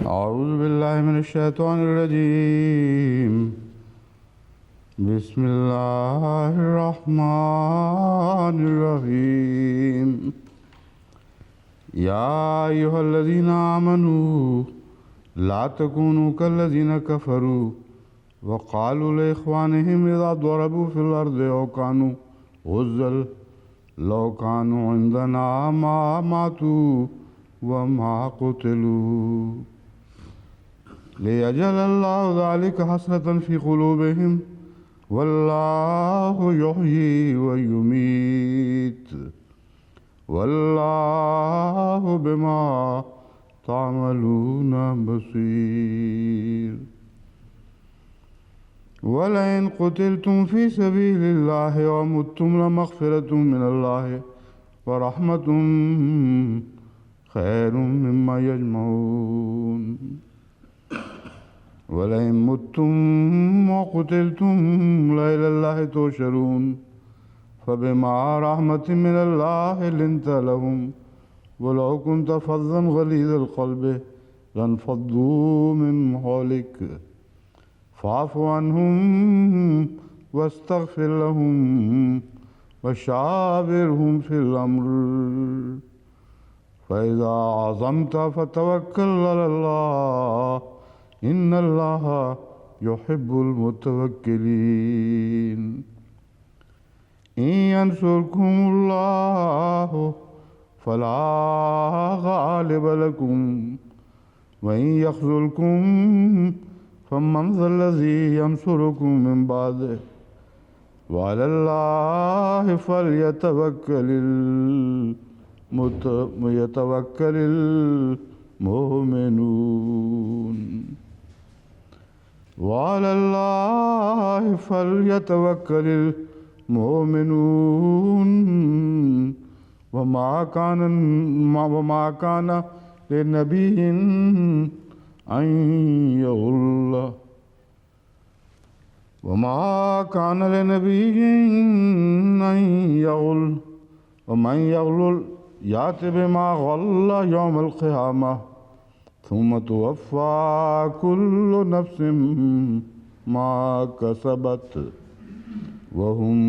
أعوذ بالله من الشيطان الرجيم. بسم الله الرحمن الرحيم. يا أيها الذين آمنوا لا تكونوا كالذين كفروا وقالوا لإخوانهم إذا ضربوا في الأرض أو كانوا غزا لو كانوا عندنا ما ماتوا وما قتلوا ليجعل الله ذلك حسرة في قلوبهم والله يحيي ويميت والله بما تعملون بصير. ولئن قتلتم في سبيل الله ومتم لمغفرة من الله ورحمة خير مما يجمعون. ولئن متم وقتلتم لإلى الله تحشرون. فبما رحمة من الله لنت لهم ولو كنت فظا غليظ القلب لانفضوا من حولك فاعف عنهم واستغفر لهم وشاورهم في الأمر فإذا عزمت فتوكل على الله إن الله يحب المتوكلين. إن ينصركم الله فلا غالب لكم وإن يخذلكم فمن ذا الذي ينصركم من بعده وعلى الله فليتوكل المؤمنون. وعلى الله فليتوكل المؤمنون. وما كان لنبي أن يغل ومن يغل يأت بما غل يوم القيامة ثم توفى كل نفس ما كسبت وهم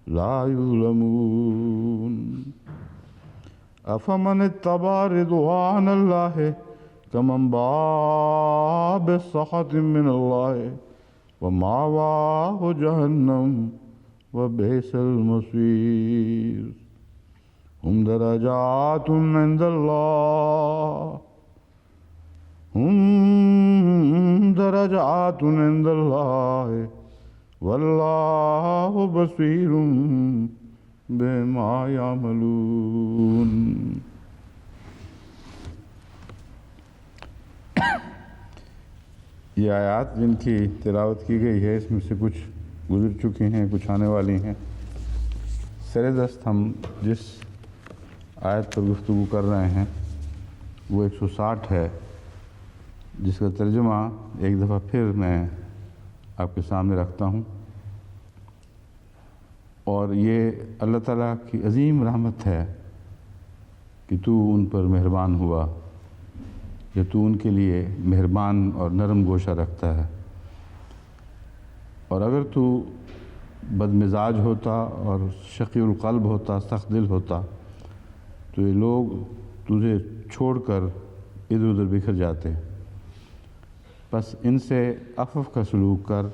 لا يظلمون. أفمن اتبع رضوان الله كمن باء بسخط من الله ومأواه جهنم وبئس المصير. هم درجات عند الله والله بصير بما يعملون. یہ آیات جن کی تلاوت کی گئی ہے اس میں سے کچھ گزر چکی ہیں، کچھ آنے والی ہیں. سر دست ہم جس آیت پر گفتگو کر رہے ہیں وہ 160 ہے، جس کا ترجمہ ایک دفعہ پھر میں آپ کے سامنے رکھتا ہوں. اور یہ اللہ تعالیٰ کی عظیم رحمت ہے کہ تو ان پر مہربان ہوا، کہ تو ان کے لیے مہربان اور نرم گوشہ رکھتا ہے. اور اگر تو بد مزاج ہوتا اور شقی القلب ہوتا، سخت دل ہوتا، تو یہ لوگ تجھے چھوڑ کر ادھر ادھر بکھر جاتے. بس ان سے عفو کا سلوک کر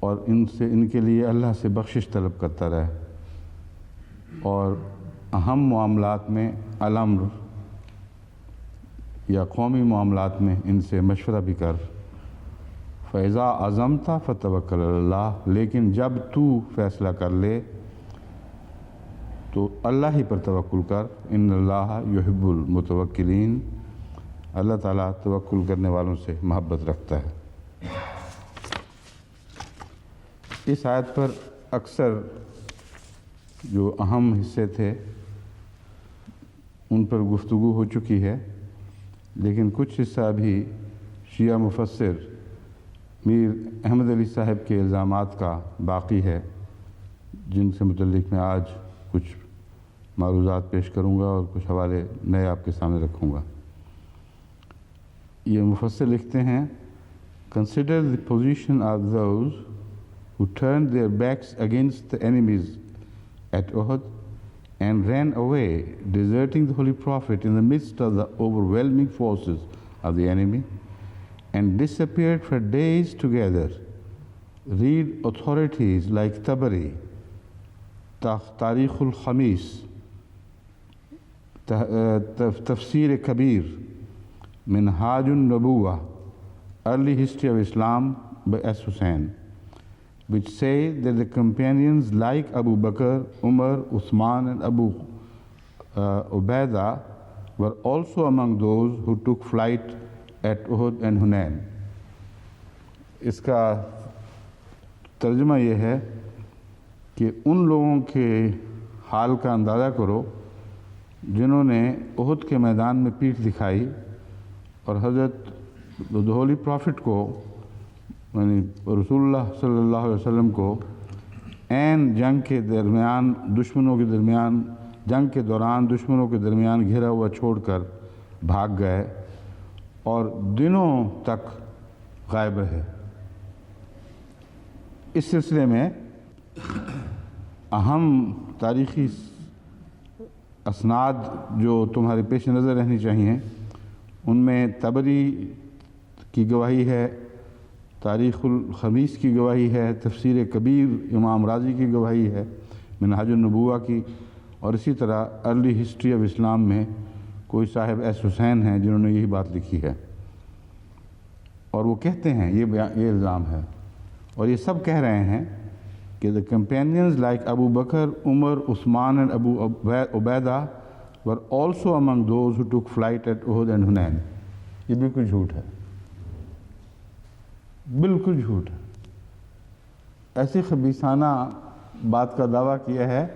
اور ان کے لیے اللہ سے بخشش طلب کرتا رہے، اور اہم معاملات میں الامر یا قومی معاملات میں ان سے مشورہ بھی کر. فَإِذَا عَزَمْتَ فَتَوَكَّلْ عَلَى اللَّهِ، لیکن جب تو فیصلہ کر لے تو اللہ ہی پر توکل کر. ان اللہ یحب المتوکلین، اللہ تعالیٰ توکل کرنے والوں سے محبت رکھتا ہے. اس آیت پر اکثر جو اہم حصے تھے ان پر گفتگو ہو چکی ہے، لیکن کچھ حصہ بھی شیعہ مفسر میر احمد علی صاحب کے الزامات کا باقی ہے، جن سے متعلق میں آج کچھ معروضات پیش کروں گا اور کچھ حوالے نئے آپ کے سامنے رکھوں گا۔ یہ مفسر لکھتے ہیں، Consider the position of those who turned their backs against the enemies at Uhud and ran away, deserting the Holy Prophet in the midst of the overwhelming forces of the enemy, and disappeared for days together. Read authorities like Tabari, Tarikh al-Khamis, Tafsir Kabir, Minhaj al-Nubuwah, Early History of Islam by S. Hussain, which say that the companions like Abu Bakr, Umar, Uthman and Abu Ubaidah were also among those who took flight at Uhud and Hunain. اس کا ترجمہ یہ ہے کہ ان لوگوں کے حال کا اندازہ کرو جنہوں نے احد کے میدان میں پیٹھ دکھائی اور حضرت ہولی پرافٹ کو یعنی رسول اللہ صلی اللہ علیہ وسلم کو عین جنگ کے درمیان جنگ کے دوران دشمنوں کے درمیان گھرا ہوا چھوڑ کر بھاگ گئے اور دنوں تک غائب رہے۔ اس سلسلے میں اہم تاریخی اسناد جو تمہارے پیش نظر رہنی چاہیے ان میں طبری کی گواہی ہے، تاریخ الخمیس کی گواہی ہے، تفسیر کبیر امام رازی کی گواہی ہے، منہاج النبوہ کی، اور اسی طرح ارلی ہسٹری آف اسلام میں کوئی صاحب ایس حسین ہیں جنہوں نے یہی بات لکھی ہے، اور وہ کہتے ہیں یہ الزام ہے اور یہ سب کہہ رہے ہیں کہ the companions like Abu Bakr, Umar, Uthman and Abu Ubaidah were also among those who took flight at Uhud and Hunain۔ یہ بالکل جھوٹ ہے، بالکل جھوٹ ہے۔ ایسی خبیثانہ بات کا دعویٰ کیا ہے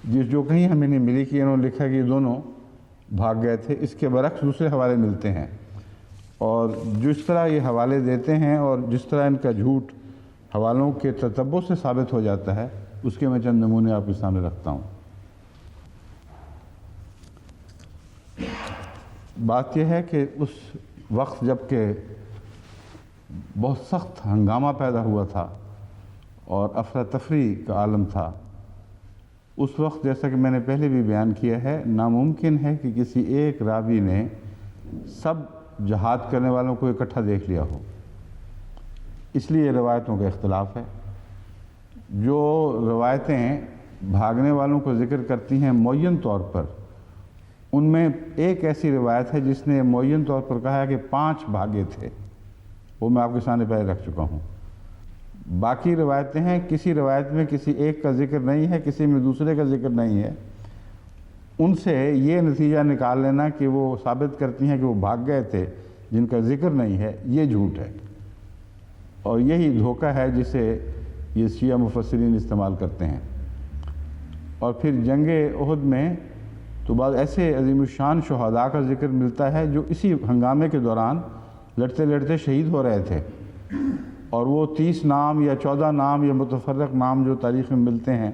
جو کہیں ہمیں نہیں ملی کہ انہوں نے لکھا کہ یہ دونوں بھاگ گئے تھے۔ اس کے برعکس دوسرے حوالے ملتے ہیں، اور جس طرح یہ حوالے دیتے ہیں اور جس طرح ان کا جھوٹ حوالوں کے تتبع سے ثابت ہو جاتا ہے اس کے میں چند نمونے آپ کے سامنے رکھتا ہوں۔ بات یہ ہے کہ اس وقت جب کہ بہت سخت ہنگامہ پیدا ہوا تھا اور افراتفری کا عالم تھا، اس وقت جیسا کہ میں نے پہلے بھی بیان کیا ہے ناممکن ہے کہ کسی ایک راوی نے سب جہاد کرنے والوں کو اکٹھا دیکھ لیا ہو، اس لیے روایتوں کا اختلاف ہے۔ جو روایتیں بھاگنے والوں کو ذکر کرتی ہیں معین طور پر، ان میں ایک ایسی روایت ہے جس نے معین طور پر کہا ہے کہ 5 بھاگے تھے، وہ میں آپ کے سامنے پہلے رکھ چکا ہوں۔ باقی روایتیں ہیں کسی روایت میں کسی ایک کا ذکر نہیں ہے، کسی میں دوسرے کا ذکر نہیں ہے، ان سے یہ نتیجہ نکال لینا کہ وہ ثابت کرتی ہیں کہ وہ بھاگ گئے تھے جن کا ذکر نہیں ہے، یہ جھوٹ ہے، اور یہی دھوکہ ہے جسے یہ شیعہ مفسرین استعمال کرتے ہیں۔ اور پھر جنگ احد میں تو بعض ایسے عظیم الشان شہداء کا ذکر ملتا ہے جو اسی ہنگامے کے دوران لڑتے لڑتے شہید ہو رہے تھے، اور وہ 30 نام یا 14 نام یا متفرق نام جو تاریخ میں ملتے ہیں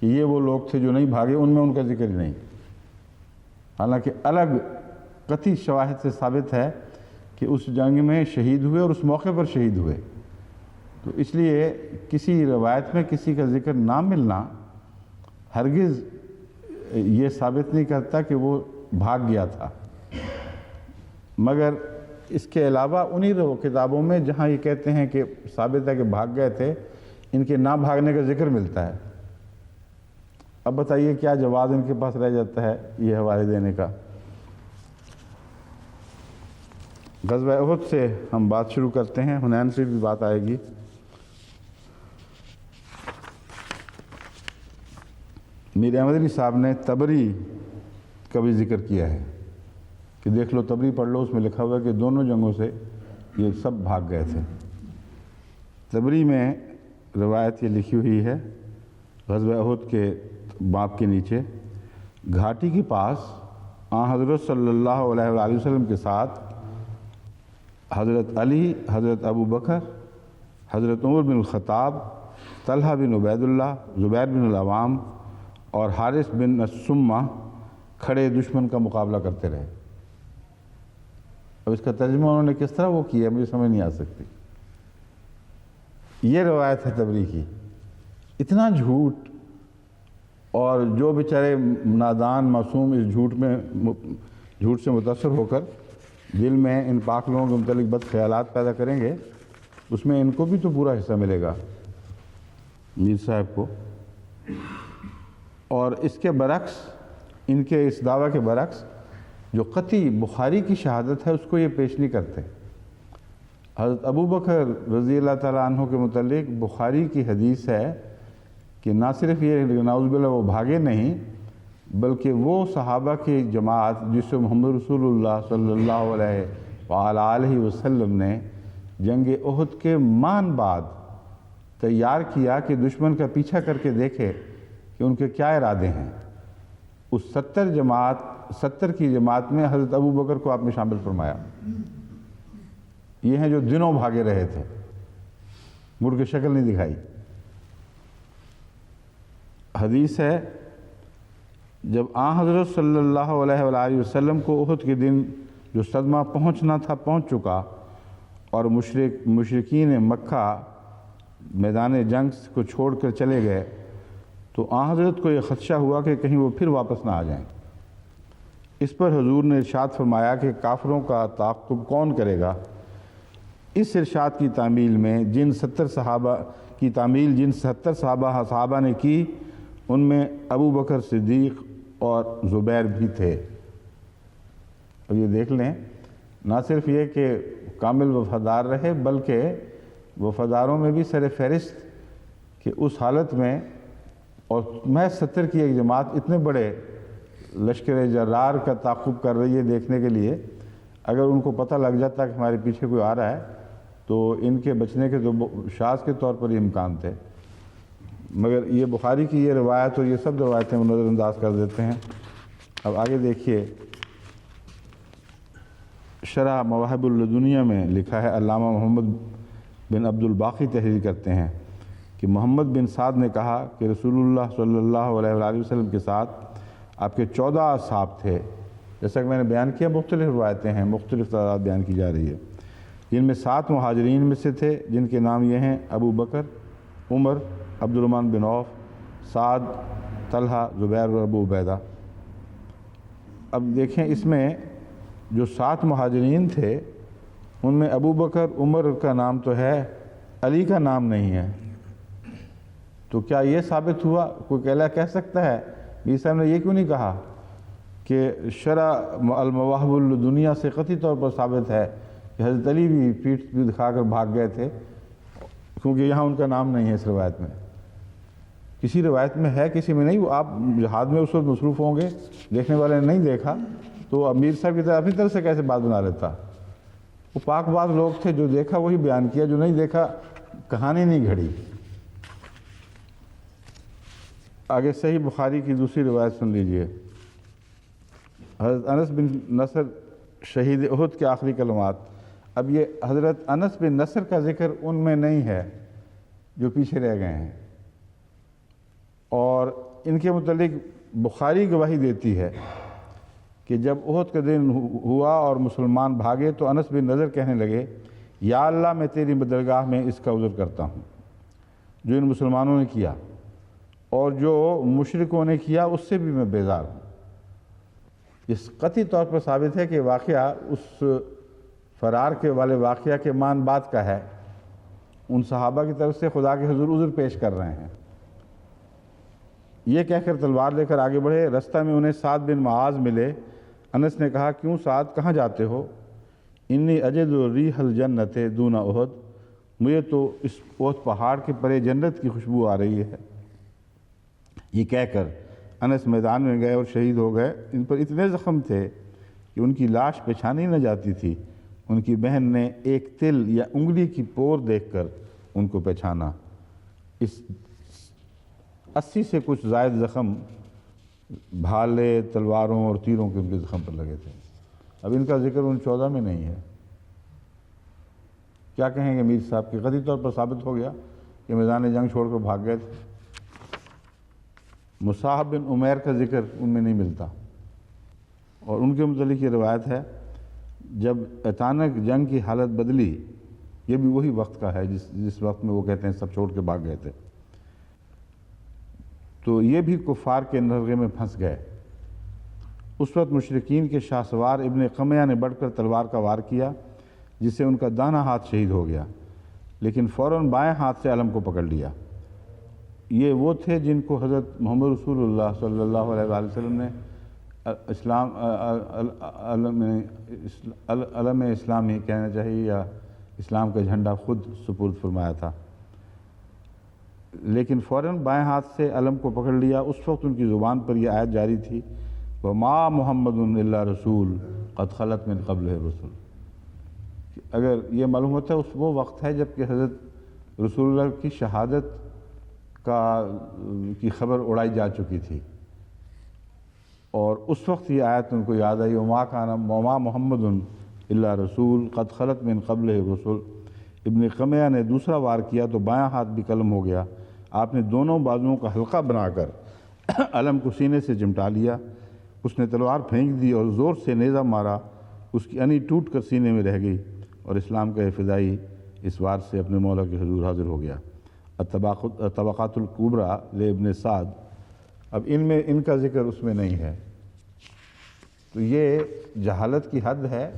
کہ یہ وہ لوگ تھے جو نہیں بھاگے، ان میں ان کا ذکر ہی نہیں، حالانکہ الگ قطعی شواہد سے ثابت ہے کہ اس جنگ میں شہید ہوئے اور اس موقع پر شہید ہوئے۔ تو اس لیے کسی روایت میں کسی کا ذکر نہ ملنا ہرگز یہ ثابت نہیں کرتا کہ وہ بھاگ گیا تھا، مگر اس کے علاوہ انہی کتابوں میں جہاں یہ کہتے ہیں کہ ثابت ہے کہ بھاگ گئے تھے، ان کے نہ بھاگنے کا ذکر ملتا ہے۔ اب بتائیے کیا جواز ان کے پاس رہ جاتا ہے یہ حوالے دینے کا؟ غزوہ احد سے ہم بات شروع کرتے ہیں، حنین سے بھی بات آئے گی۔ میر احمد علی صاحب نے طبری کا بھی ذکر کیا ہے کہ دیکھ لو طبری پڑھ لو، اس میں لکھا ہوا ہے کہ دونوں جنگوں سے یہ سب بھاگ گئے تھے۔ طبری میں روایت یہ لکھی ہوئی ہے غزوہ احد کے باب کے نیچے، گھاٹی کے پاس آن حضرت صلی اللہ علیہ وآلہ وسلم کے ساتھ حضرت علی، حضرت ابو بکر، حضرت عمر بن الخطاب، طلحہ بن عبید اللہ، زبیر بن العوام اور حارث بن السمہ کھڑے دشمن کا مقابلہ کرتے رہے۔ اب اس کا ترجمہ انہوں نے کس طرح وہ کیا مجھے سمجھ نہیں آ سکتی۔ یہ روایت ہے تبری کی۔ اتنا جھوٹ، اور جو بیچارے نادان معصوم اس جھوٹ سے متاثر ہو کر دل میں ان پاک لوگوں کے متعلق بد خیالات پیدا کریں گے، اس میں ان کو بھی تو پورا حصہ ملے گا، میر صاحب کو۔ اور اس کے برعکس، ان کے اس دعویٰ کے برعکس، جو قطعی بخاری کی شہادت ہے اس کو یہ پیش نہیں کرتے۔ حضرت ابو بکر رضی اللہ تعالیٰ عنہ کے متعلق بخاری کی حدیث ہے کہ نہ صرف یہ نعوذ باللہ وہ بھاگے نہیں، بلکہ وہ صحابہ کی جماعت جس سے محمد رسول اللہ صلی اللہ علیہ وآلہ وسلم نے جنگ احد کے مان بعد تیار کیا کہ دشمن کا پیچھا کر کے دیکھے کہ ان کے کیا ارادے ہیں، اس 70 کی جماعت میں حضرت ابو بکر کو آپ نے شامل فرمایا۔ یہ ہیں جو دنوں بھاگے رہے تھے، مڑ کے شکل نہیں دکھائی۔ حدیث ہے جب آن حضرت صلی اللہ علیہ وآلہ وسلم کو احد کے دن جو صدمہ پہنچنا تھا پہنچ چکا، اور مشرکین مکہ میدان جنگ کو چھوڑ کر چلے گئے، تو آن حضرت کو یہ خدشہ ہوا کہ کہیں وہ پھر واپس نہ آ جائیں۔ اس پر حضور نے ارشاد فرمایا کہ کافروں کا تعاقب کون کرے گا؟ اس ارشاد کی تعمیل میں جن 70 صحابہ نے کی، ان میں ابو بکر صدیق اور زبیر بھی تھے۔ اب یہ دیکھ لیں، نہ صرف یہ کہ کامل وفادار رہے، بلکہ وفاداروں میں بھی سر فہرست کہ اس حالت میں، اور محض 70 کی ایک جماعت اتنے بڑے لشکر جرار کا تعاقب کر رہی ہے دیکھنے کے لیے، اگر ان کو پتہ لگ جاتا کہ ہمارے پیچھے کوئی آ رہا ہے تو ان کے بچنے کے تو شاذ کے طور پر یہ امکان تھے۔ مگر یہ بخاری کی یہ روایت اور یہ سب روایتیں نظر انداز کر دیتے ہیں۔ اب آگے دیکھیے، شرح مواہب اللدنیہ میں لکھا ہے، علامہ محمد بن عبد الباقی تحریر کرتے ہیں کہ محمد بن سعد نے کہا کہ رسول اللہ صلی اللہ علیہ وآلہ وسلم کے ساتھ آپ کے 14 اصحاب تھے۔ جیسا کہ میں نے بیان کیا، مختلف روایتیں ہیں، مختلف تعداد بیان کی جا رہی ہے، جن میں 7 مہاجرین میں سے تھے، جن کے نام یہ ہیں: ابو بکر، عمر، عبد الرحمن بن عوف، سعد، طلحہ، زبیر اور ابو عبیدہ۔ اب دیکھیں، اس میں جو 7 مہاجرین تھے ان میں ابو بکر، عمر کا نام تو ہے، علی کا نام نہیں ہے۔ تو کیا یہ ثابت ہوا، کوئی کہہ سکتا ہے میر صاحب نے یہ کیوں نہیں کہا کہ شرح المواہب اللدنیہ سے قطعی طور پر ثابت ہے کہ حضرت علی بھی پیٹھ دکھا کر بھاگ گئے تھے، کیونکہ یہاں ان کا نام نہیں ہے اس روایت میں۔ کسی روایت میں ہے، کسی میں نہیں۔ وہ آپ جہاد میں اس وقت مصروف ہوں گے، دیکھنے والے نے نہیں دیکھا، تو امیر صاحب کی طرح اپنی طرف سے کیسے بات بنا لیتا؟ وہ پاک باز لوگ تھے، جو دیکھا وہی بیان کیا، جو نہیں دیکھا کہانی نہیں گھڑی۔ آگے صحیح بخاری کی دوسری روایت سن لیجئے۔ حضرت انس بن نصر شہید احد کے آخری کلمات۔ اب یہ حضرت انس بن نصر کا ذکر ان میں نہیں ہے جو پیچھے رہ گئے ہیں، اور ان کے متعلق بخاری گواہی دیتی ہے کہ جب احد کا دن ہوا اور مسلمان بھاگے تو انس بن نصر کہنے لگے، یا اللہ، میں تیری درگاہ میں اس کا عذر کرتا ہوں جو ان مسلمانوں نے کیا، اور جو مشرکوں نے کیا اس سے بھی میں بیزار ہوں۔ اس قطعی طور پر ثابت ہے کہ واقعہ اس فرار کے والے واقعہ کے مان بعد کا ہے۔ ان صحابہ کی طرف سے خدا کے حضور عذر پیش کر رہے ہیں۔ یہ کہہ کر تلوار لے کر آگے بڑھے۔ رستہ میں انہیں سعد بن معاذ ملے۔ انس نے کہا، کیوں سعد، کہاں جاتے ہو؟ انی اجد ریح الجنت دون احد، مجھے تو اس احد پہاڑ کے پرے جنت کی خوشبو آ رہی ہے۔ یہ کہہ کر انس میدان میں گئے اور شہید ہو گئے۔ ان پر اتنے زخم تھے کہ ان کی لاش پہچانی نہ جاتی تھی۔ ان کی بہن نے ایک تل یا انگلی کی پور دیکھ کر ان کو پہچانا۔ اس 80 سے کچھ زائد زخم بھالے، تلواروں اور تیروں کے ان کے زخم پر لگے تھے۔ اب ان کا ذکر ان 14 میں نہیں ہے۔ کیا کہیں گے میر صاحب کی؟ قطعی طور پر ثابت ہو گیا کہ میدان جنگ چھوڑ کر بھاگ گئے تھے۔ مصعب بن عمیر کا ذکر ان میں نہیں ملتا، اور ان کے متعلق یہ روایت ہے جب اچانک جنگ کی حالت بدلی، یہ بھی وہی وقت کا ہے جس وقت میں وہ کہتے ہیں سب چھوڑ کے بھاگ گئے تھے، تو یہ بھی کفار کے نرغے میں پھنس گئے۔ اس وقت مشرکین کے شاہ سوار ابن قمیہ نے بڑھ کر تلوار کا وار کیا، جس سے ان کا دانا ہاتھ شہید ہو گیا، لیکن فوراً بائیں ہاتھ سے علم کو پکڑ لیا۔ یہ وہ تھے جن کو حضرت محمد رسول اللہ صلی اللہ علیہ وآلہ وسلم نے علم اسلامی کہنا چاہیے یا اسلام کا جھنڈا خود سپرد فرمایا تھا، لیکن فوراً بائیں ہاتھ سے علم کو پکڑ لیا۔ اس وقت ان کی زبان پر یہ آیت جاری تھی، وَمَا مُحَمَّدٌ إِلَّا رَسُولٌ قَدْ خَلَتْ مِن قَبْلِهِ الرُّسُلُ۔ اگر یہ معلوم ہوتا ہے وہ وقت ہے جب کہ حضرت رسول اللہ کی شہادت کی خبر اڑائی جا چکی تھی، اور اس وقت یہ آیت ان کو یاد آئی، وَمَا مُحَمَّدٌ إِلَّا رَسُولٌ قَدْ خَلَتْ مِن قَبْلِهِ الرُّسُلُ۔ ابن قمیہ نے دوسرا وار کیا تو بایاں ہاتھ بھی قلم ہو گیا۔ آپ نے دونوں بازوؤں کا حلقہ بنا کر علم کو سینے سے چمٹا لیا۔ اس نے تلوار پھینک دی اور زور سے نیزہ مارا، اس کی انی ٹوٹ کر سینے میں رہ گئی، اور اسلام کا فدائی اس وار سے اپنے مولا کے حضور حاضر ہو گیا۔ الطبقات الکبریٰ لابن سعد، اب ان کا ذکر اس میں نہیں ہے، تو یہ جہالت کی حد ہے۔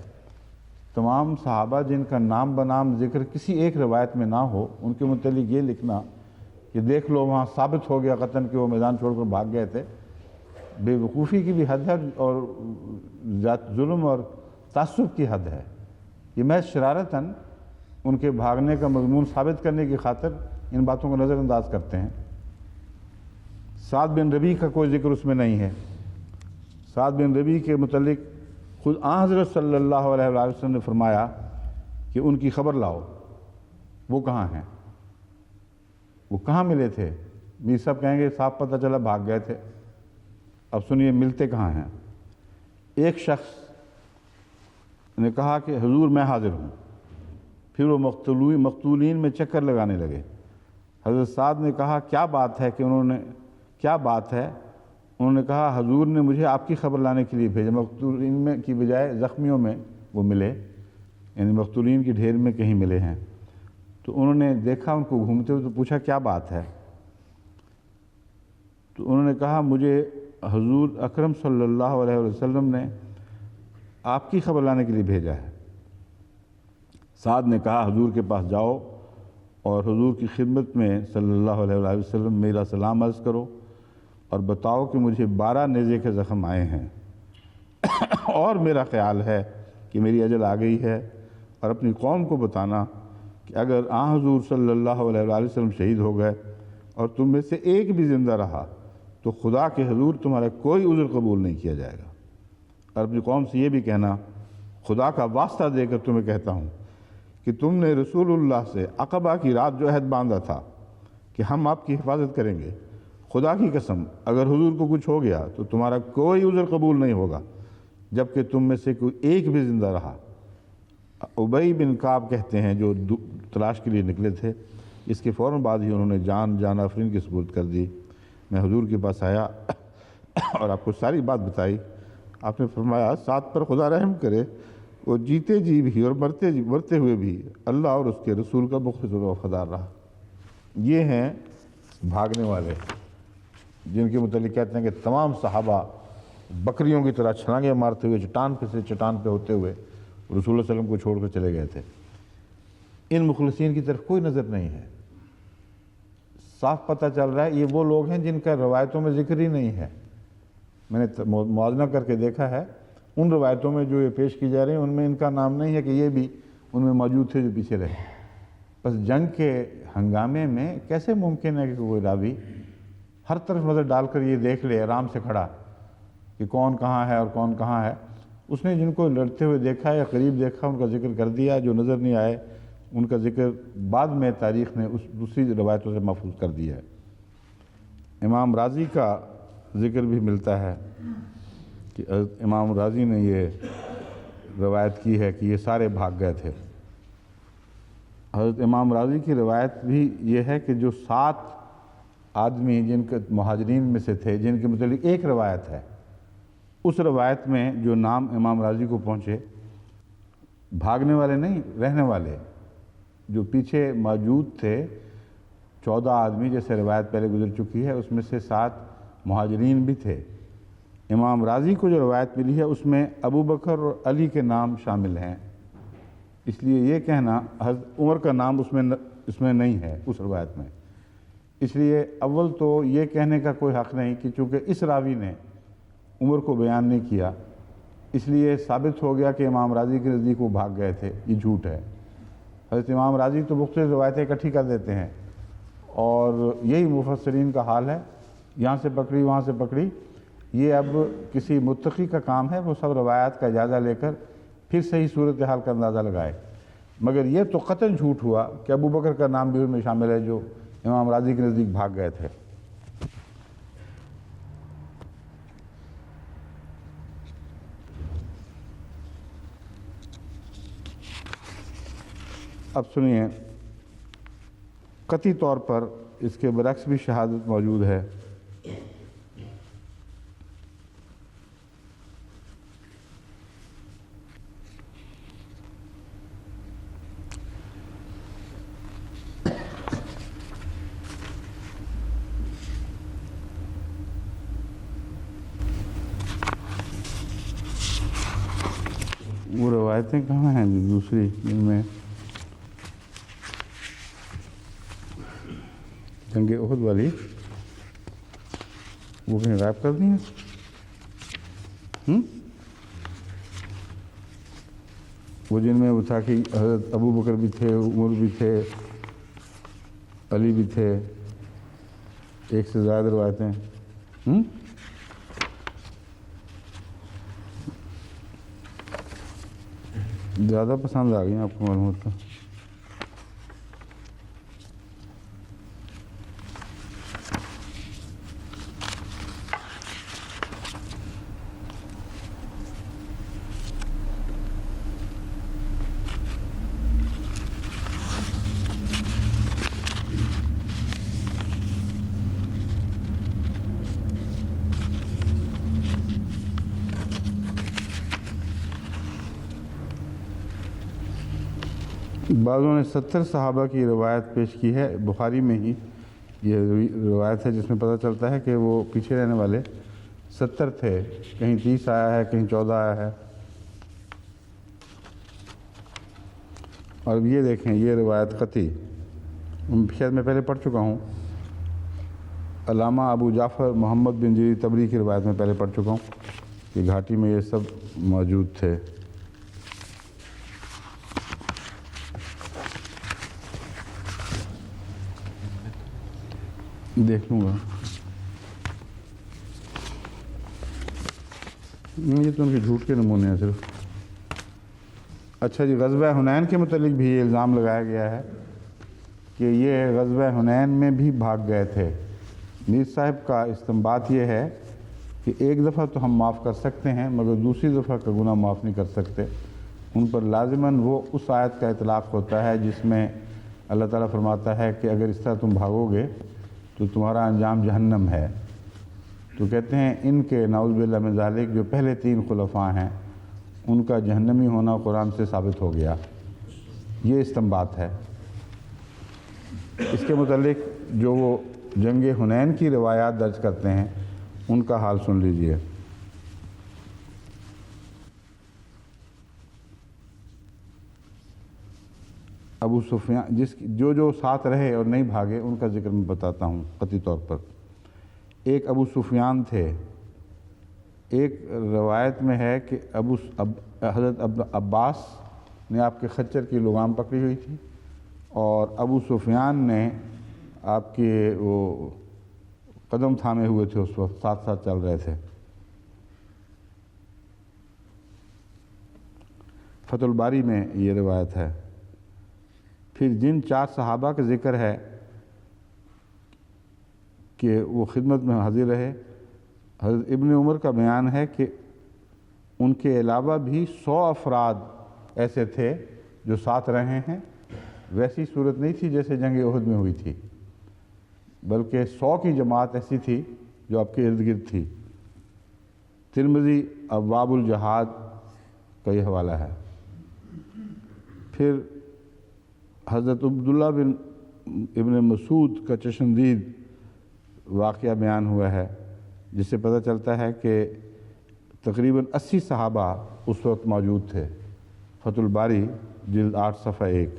تمام صحابہ جن کا نام بنام ذکر کسی ایک روایت میں نہ ہو، ان کے متعلق یہ لکھنا کہ دیکھ لو وہاں ثابت ہو گیا قطعاً کہ وہ میدان چھوڑ کر بھاگ گئے تھے، بے وقوفی کی بھی حد ہے اور ظلم اور تعصب کی حد ہے۔ یہ محض شرارتاً ان کے بھاگنے کا مضمون ثابت کرنے کی خاطر ان باتوں کو نظر انداز کرتے ہیں۔ سعد بن ربیع کا کوئی ذکر اس میں نہیں ہے۔ سعد بن ربیع کے متعلق خود آن حضرت صلی اللہ علیہ وآلہ وسلم نے فرمایا کہ ان کی خبر لاؤ، وہ کہاں ہیں، وہ کہاں ملے تھے؟ بھی سب کہیں گے صاف پتہ چلا بھاگ گئے تھے، اب سنیے ملتے کہاں ہیں۔ ایک شخص نے کہا کہ حضور میں حاضر ہوں، پھر وہ مقتولین میں چکر لگانے لگے۔ حضرت سعد نے کہا کیا بات ہے انہوں نے کہا حضور نے مجھے آپ کی خبر لانے کے لیے بھیجا۔ مقتولین میں کی بجائے زخمیوں میں وہ ملے، یعنی مقتولین کی ڈھیر میں کہیں ملے ہیں، تو انہوں نے دیکھا ان کو گھومتے ہوئے تو پوچھا کیا بات ہے، تو انہوں نے کہا مجھے حضور اکرم صلی اللہ علیہ وسلم نے آپ کی خبر لانے کے لیے بھیجا ہے۔ سعد نے کہا حضور کے پاس جاؤ اور حضور کی خدمت میں صلی اللہ علیہ وآلہ وسلم میرا سلام عرض کرو اور بتاؤ کہ مجھے 12 نیزے کے زخم آئے ہیں اور میرا خیال ہے کہ میری اجل آ گئی ہے، اور اپنی قوم کو بتانا کہ اگر آن حضور صلی اللہ علیہ وآلہ وسلم شہید ہو گئے اور تم میں سے ایک بھی زندہ رہا تو خدا کے حضور تمہارا کوئی عذر قبول نہیں کیا جائے گا۔ اور اپنی قوم سے یہ بھی کہنا، خدا کا واسطہ دے کر تمہیں کہتا ہوں کہ تم نے رسول اللہ سے عقبہ کی رات جو عہد باندھا تھا کہ ہم آپ کی حفاظت کریں گے، خدا کی قسم اگر حضور کو کچھ ہو گیا تو تمہارا کوئی عذر قبول نہیں ہوگا جبکہ تم میں سے کوئی ایک بھی زندہ رہا۔ ابی بن کعب کہتے ہیں جو تلاش کے لیے نکلے تھے، اس کے فوراً بعد ہی انہوں نے جان آفرین کی سپرد کر دی۔ میں حضور کے پاس آیا اور آپ کو ساری بات بتائی۔ آپ نے فرمایا سعد پر خدا رحم کرے، وہ جیتے جی بھی اور مرتے ہوئے بھی اللہ اور اس کے رسول کا مخلص و وفادار رہا۔ یہ ہیں بھاگنے والے جن کے متعلق کہتے ہیں کہ تمام صحابہ بکریوں کی طرح چھلانگیں مارتے ہوئے چٹان پہ سے چٹان پہ ہوتے ہوئے رسول اللہ صلی اللہ علیہ وسلم کو چھوڑ کر چلے گئے تھے۔ ان مخلصین کی طرف کوئی نظر نہیں ہے۔ صاف پتہ چل رہا ہے یہ وہ لوگ ہیں جن کا روایتوں میں ذکر ہی نہیں ہے۔ میں نے موازنہ کر کے دیکھا ہے، ان روایتوں میں جو یہ پیش کی جا رہی ہیں ان میں ان کا نام نہیں ہے کہ یہ بھی ان میں موجود تھے جو پیچھے رہے۔ بس جنگ کے ہنگامے میں کیسے ممکن ہے کہ کوئی راوی ہر طرف نظر ڈال کر یہ دیکھ لے آرام سے کھڑا کہ کون کہاں ہے اور کون کہاں ہے؟ اس نے جن کو لڑتے ہوئے دیکھا یا قریب دیکھا ان کا ذکر کر دیا، جو نظر نہیں آئے ان کا ذکر بعد میں تاریخ نے اس دوسری روایتوں سے محفوظ کر دیا ہے۔ امام راضی کا ذکر بھی ملتا ہے کہ امام راضی نے یہ روایت کی ہے کہ یہ سارے بھاگ گئے تھے۔ حضرت امام راضی کی روایت بھی یہ ہے کہ جو 7 آدمی جن کے مہاجرین میں سے تھے، جن کے متعلق ایک روایت ہے، اس روایت میں جو نام امام راضی کو پہنچے، بھاگنے والے نہیں، رہنے والے جو پیچھے موجود تھے 14 آدمی، جیسے روایت پہلے گزر چکی ہے، اس میں سے 7 مہاجرین بھی تھے۔ امام راضی کو جو روایت ملی ہے اس میں ابو بکر اور علی کے نام شامل ہیں، اس لیے یہ کہنا حضرت عمر کا نام اس میں نہیں ہے اس روایت میں۔ اس لیے اول تو یہ کہنے کا کوئی حق نہیں کہ چونکہ اس راوی نے عمر کو بیان نہیں کیا، اس لیے ثابت ہو گیا کہ امام راضی کے نزدیک وہ بھاگ گئے تھے، یہ جھوٹ ہے۔ حضرت امام راضی تو مختلف روایتیں اکٹھی کر دیتے ہیں، اور یہی مفسرین کا حال ہے، یہاں سے پکڑی وہاں سے پکڑی۔ یہ اب کسی متقی کا کام ہے، وہ سب روایات کا جائزہ لے کر پھر صحیح صورتحال کا اندازہ لگائے۔ مگر یہ تو قطعاً جھوٹ ہوا کہ ابو بکر کا نام بھی ان میں شامل ہے جو امام راضی کے نزدیک بھاگ گئے تھے۔ اب سنیے، قطعی طور پر اس کے برعکس بھی شہادت موجود ہے۔ وہ روایتیں کہاں ہیں جو دوسری جن میں جنگ احد والی، وہ کہیں غائب کر دی ہیں؟ وہ جن میں وہ تھا کہ حضرت ابو بکر بھی تھے، عمر بھی تھے، علی بھی تھے، ایک سے زیادہ روایتیں۔ زیادہ پسند آ گئی ہیں آپ کو معلوم ہوتا۔ بعضوں نے 70 صحابہ کی روایت پیش کی ہے، بخاری میں ہی یہ روایت ہے جس میں پتہ چلتا ہے کہ وہ پیچھے رہنے والے 70 تھے، کہیں 30 آیا ہے، کہیں 14 آیا ہے۔ اور یہ دیکھیں، یہ روایت قطعی شاید میں پہلے پڑھ چکا ہوں، علامہ ابو جعفر محمد بن جریر طبری کی روایت میں پہلے پڑھ چکا ہوں کہ گھاٹی میں یہ سب موجود تھے۔ دیکھ لوں گا، یہ تو ان کے جھوٹ کے نمونے ہیں صرف۔ اچھا جی، غزوہ حنین کے متعلق بھی یہ الزام لگایا گیا ہے کہ یہ غزوہ حنین میں بھی بھاگ گئے تھے۔ میر صاحب کا استنباط یہ ہے کہ ایک دفعہ تو ہم معاف کر سکتے ہیں مگر دوسری دفعہ کا گناہ معاف نہیں کر سکتے۔ ان پر لازماً وہ اس آیت کا اطلاق ہوتا ہے جس میں اللہ تعالیٰ فرماتا ہے کہ اگر اس طرح تم بھاگو گے تو تمہارا انجام جہنم ہے۔ تو کہتے ہیں ان کے نعوذ باللہ من ذالک جو پہلے 3 خلفاء ہیں ان کا جہنمی ہونا قرآن سے ثابت ہو گیا، یہ استنباط ہے۔ اس کے متعلق جو وہ جنگ حنین کی روایات درج کرتے ہیں ان کا حال سن لیجئے۔ ابو سفیان جو ساتھ رہے اور نہیں بھاگے ان کا ذکر میں بتاتا ہوں قطعی طور پر۔ ایک ابو سفیان تھے، ایک روایت میں ہے کہ حضرت عباس نے آپ کے خچر کی لگام پکڑی ہوئی تھی اور ابو سفیان نے آپ کے وہ قدم تھامے ہوئے تھے، اس وقت ساتھ ساتھ چل رہے تھے۔ فتح الباری میں یہ روایت ہے۔ پھر جن 4 صحابہ کا ذکر ہے کہ وہ خدمت میں حاضر رہے، حضرت ابن عمر کا بیان ہے کہ ان کے علاوہ بھی 100 افراد ایسے تھے جو ساتھ رہے ہیں۔ ویسی صورت نہیں تھی جیسے جنگ احد میں ہوئی تھی، بلکہ 100 کی جماعت ایسی تھی جو آپ کے ارد گرد تھی۔ ترمذی ابواب الجہاد کا یہ حوالہ ہے۔ پھر حضرت عبداللہ بن ابن مسعود کا چشمدید واقعہ بیان ہوا ہے، جس سے پتہ چلتا ہے کہ تقریباً 80 صحابہ اس وقت موجود تھے۔ فتح الباری جلد 8 صفحہ 1۔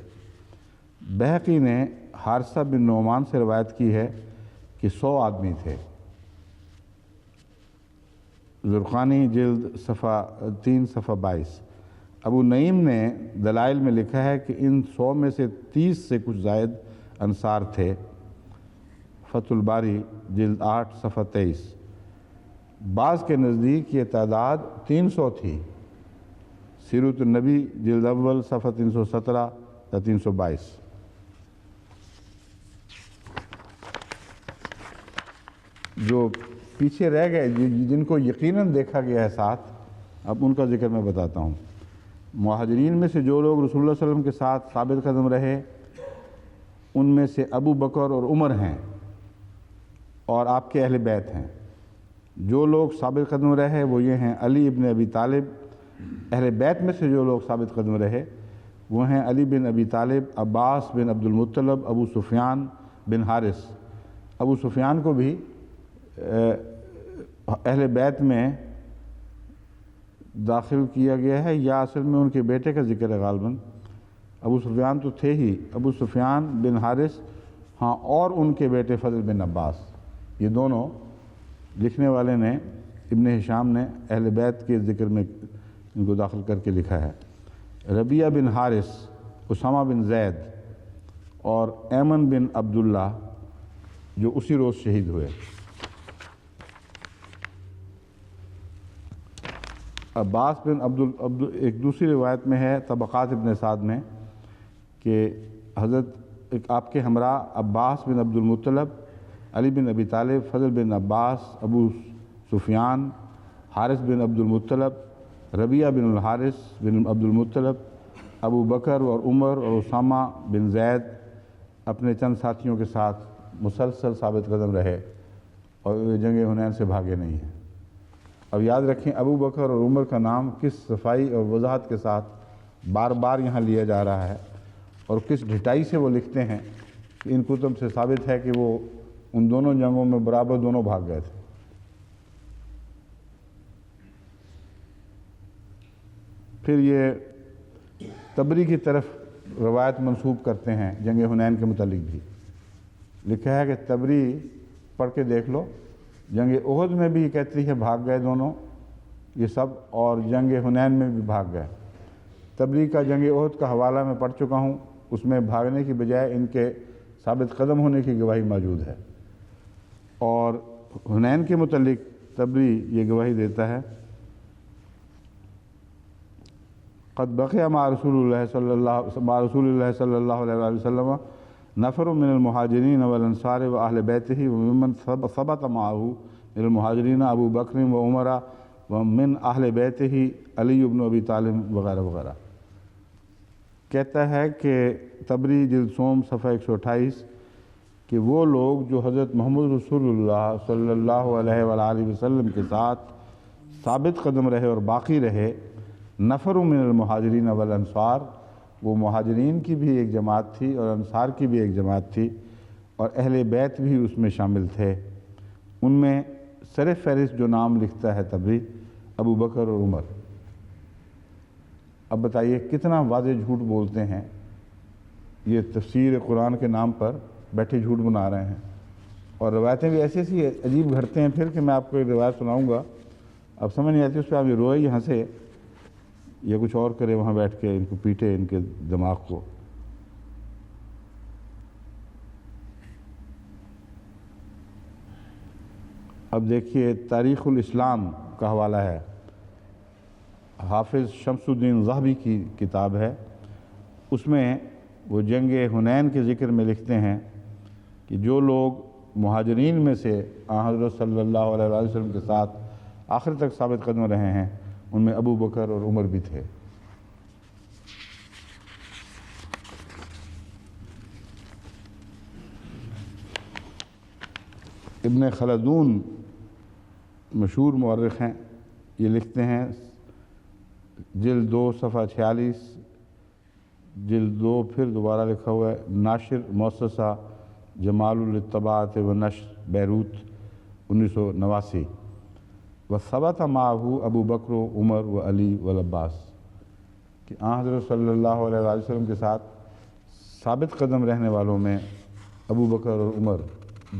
بہقی نے حارثہ بن نعمان سے روایت کی ہے کہ 100 آدمی تھے۔ زرقانی جلد صفحہ 3 صفحہ 22۔ ابو نعیم نے دلائل میں لکھا ہے کہ ان 100 میں سے 30 سے کچھ زائد انصار تھے۔ فتح الباری جلد 8 صفحہ 23۔ بعض کے نزدیک یہ تعداد 300 تھی۔ سیرت النبی جلد اول صفحہ 317 تا 322۔ جو پیچھے رہ گئے، جن کو یقیناً دیکھا گیا ہے ساتھ، اب ان کا ذکر میں بتاتا ہوں۔ مہاجرین میں سے جو لوگ رسول اللہ صلی اللہ علیہ وسلم کے ساتھ ثابت قدم رہے، ان میں سے ابو بکر اور عمر ہیں اور آپ کے اہل بیت ہیں۔ جو لوگ ثابت قدم رہے وہ یہ ہیں: علی ابن ابی طالب۔ اہل بیت میں سے جو لوگ ثابت قدم رہے وہ ہیں علی بن ابی طالب، عباس بن عبد المطلب، ابو سفیان بن حارث۔ ابو سفیان کو بھی اہل بیت میں داخل کیا گیا ہے، یا اصل میں ان کے بیٹے کا ذکر ہے غالباً۔ ابو سفیان تو تھے ہی، ابو سفیان بن حارث، ہاں، اور ان کے بیٹے فضل بن عباس۔ یہ دونوں لکھنے والے نے، ابن ہشام نے، اہل بیت کے ذکر میں ان کو داخل کر کے لکھا ہے۔ ربیعہ بن حارث، اسامہ بن زید اور ایمن بن عبداللہ جو اسی روز شہید ہوئے۔ عباس بن ایک دوسری روایت میں ہے طبقات ابن سعد میں کہ حضرت آپ کے ہمراہ عباس بن عبد المطلب، علی بن ابی طالب، فضل بن عباس، ابو سفیان، حارث بن عبد المطلب، ربیعہ بن الحارث بن عبد المطلب، ابو بکر اور عمر اور اسامہ بن زید اپنے چند ساتھیوں کے ساتھ مسلسل ثابت قدم رہے اور جنگ حنین سے بھاگے نہیں ہیں۔ اب یاد رکھیں، ابو بکر اور عمر کا نام کس صفائی اور وضاحت کے ساتھ بار بار یہاں لیا جا رہا ہے، اور کس ڈھٹائی سے وہ لکھتے ہیں کہ ان کتب سے ثابت ہے کہ وہ ان دونوں جنگوں میں برابر دونوں بھاگ گئے تھے۔ پھر یہ تبری کی طرف روایت منسوب کرتے ہیں جنگ حنین کے متعلق بھی۔ لکھا ہے کہ تبری پڑھ کے دیکھ لو، جنگ احد میں بھی یہ کہتی ہے بھاگ گئے دونوں یہ سب، اور جنگ حنین میں بھی بھاگ گئے۔ تبری کا جنگ احد کا حوالہ میں پڑھ چکا ہوں، اس میں بھاگنے کی بجائے ان کے ثابت قدم ہونے کی گواہی موجود ہے، اور حنین کے متعلق تبری یہ گواہی دیتا ہے: قد بقي مع رسول الله صلى الله عليه وسلم نفر من المهاجرين والانصار واهل بيته وممن ثبت معه من المهاجرين ابو بکر وعمر ومن اہل بیته علی بن ابی طالب وغیرہ وغیرہ۔ کہتا ہے کہ تبری جلد سوم صفحہ 128 کہ وہ لوگ جو حضرت محمد رسول اللہ صلی اللہ علیہ وآلہ وسلم کے ساتھ ثابت قدم رہے اور باقی رہے، نفر من المہاجرین والانصار، وہ مہاجرین کی بھی ایک جماعت تھی اور انصار کی بھی ایک جماعت تھی، اور اہل بیت بھی اس میں شامل تھے۔ ان میں سر فہرست جو نام لکھتا ہے تبری، ابو بکر اور عمر۔ اب بتائیے کتنا واضح جھوٹ بولتے ہیں، یہ تفسیر قرآن کے نام پر بیٹھے جھوٹ بنا رہے ہیں، اور روایتیں بھی ایسی ایسی عجیب گھڑتے ہیں پھر کہ میں آپ کو ایک روایت سناؤں گا، اب سمجھ نہیں آتی اس پہ آپ یہ روئے یہاں سے یا کچھ اور کرے وہاں بیٹھ کے، ان کو پیٹے ان کے دماغ کو۔ اب دیکھیے تاریخ الاسلام کا حوالہ ہے، حافظ شمس الدین ذہبی کی کتاب ہے، اس میں وہ جنگ حنین کے ذکر میں لکھتے ہیں کہ جو لوگ مہاجرین میں سے حضرت صلی اللہ علیہ وآلہ وسلم کے ساتھ آخر تک ثابت قدم رہے ہیں، ان میں ابو بکر اور عمر بھی تھے۔ ابن خلدون مشہور مورخ ہیں، یہ لکھتے ہیں جلد 2 صفحہ 46، جلد 2 پھر دوبارہ لکھا ہوا ہے، ناشر مؤسسہ جمال الطباعت و نشر بیروت 1989، وثبت معه ابو بکر و عمر و علی و العباس، کہ حضرت صلی اللہ علیہ وسلم کے ساتھ ثابت قدم رہنے والوں میں ابو بکر اور عمر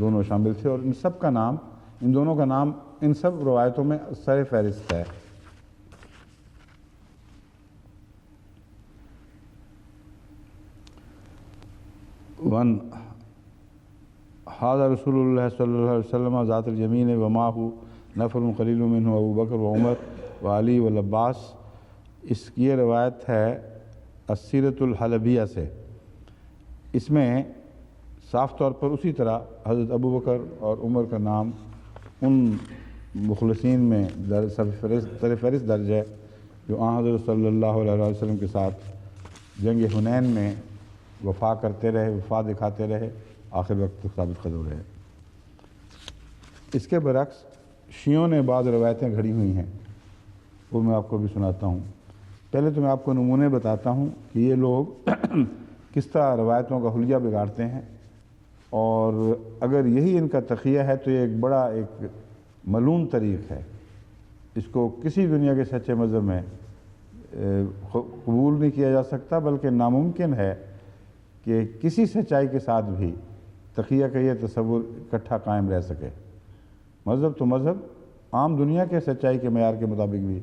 دونوں شامل تھے، اور ان سب کا نام، ان دونوں کا نام ان سب روایتوں میں سر فہرست ہے۔ ون حاضر رسول اللہ صلی اللہ علیہ وسلم ذات الیمین ومعہ نفر قلیل منہ ابو بکر و عمر و علی و العباس، اس کی یہ روایت ہے السیرۃ الحلبیہ سے۔ اس میں صاف طور پر اسی طرح حضرت ابو بکر اور عمر کا نام ان مخلصین میں سر فہرست درج ہے جو حضرت صلی اللہ علیہ وسلم کے ساتھ جنگ حنین میں وفا کرتے رہے، وفا دکھاتے رہے، آخر وقت تک ثابت قدم رہے۔ اس کے برعکس شیعوں نے بعض روایتیں گھڑی ہوئی ہیں، وہ میں آپ کو بھی سناتا ہوں۔ پہلے تو میں آپ کو نمونے بتاتا ہوں کہ یہ لوگ کس طرح روایتوں کا حلیہ بگاڑتے ہیں، اور اگر یہی ان کا تقیہ ہے تو یہ ایک بڑا ایک ملعون طریق ہے، اس کو کسی دنیا کے سچے مذہب میں قبول نہیں کیا جا سکتا، بلکہ ناممکن ہے کہ کسی سچائی کے ساتھ بھی تقیہ کا یہ تصور اکٹھا قائم رہ سکے۔ مذہب تو مذہب، عام دنیا کے سچائی کے معیار کے مطابق بھی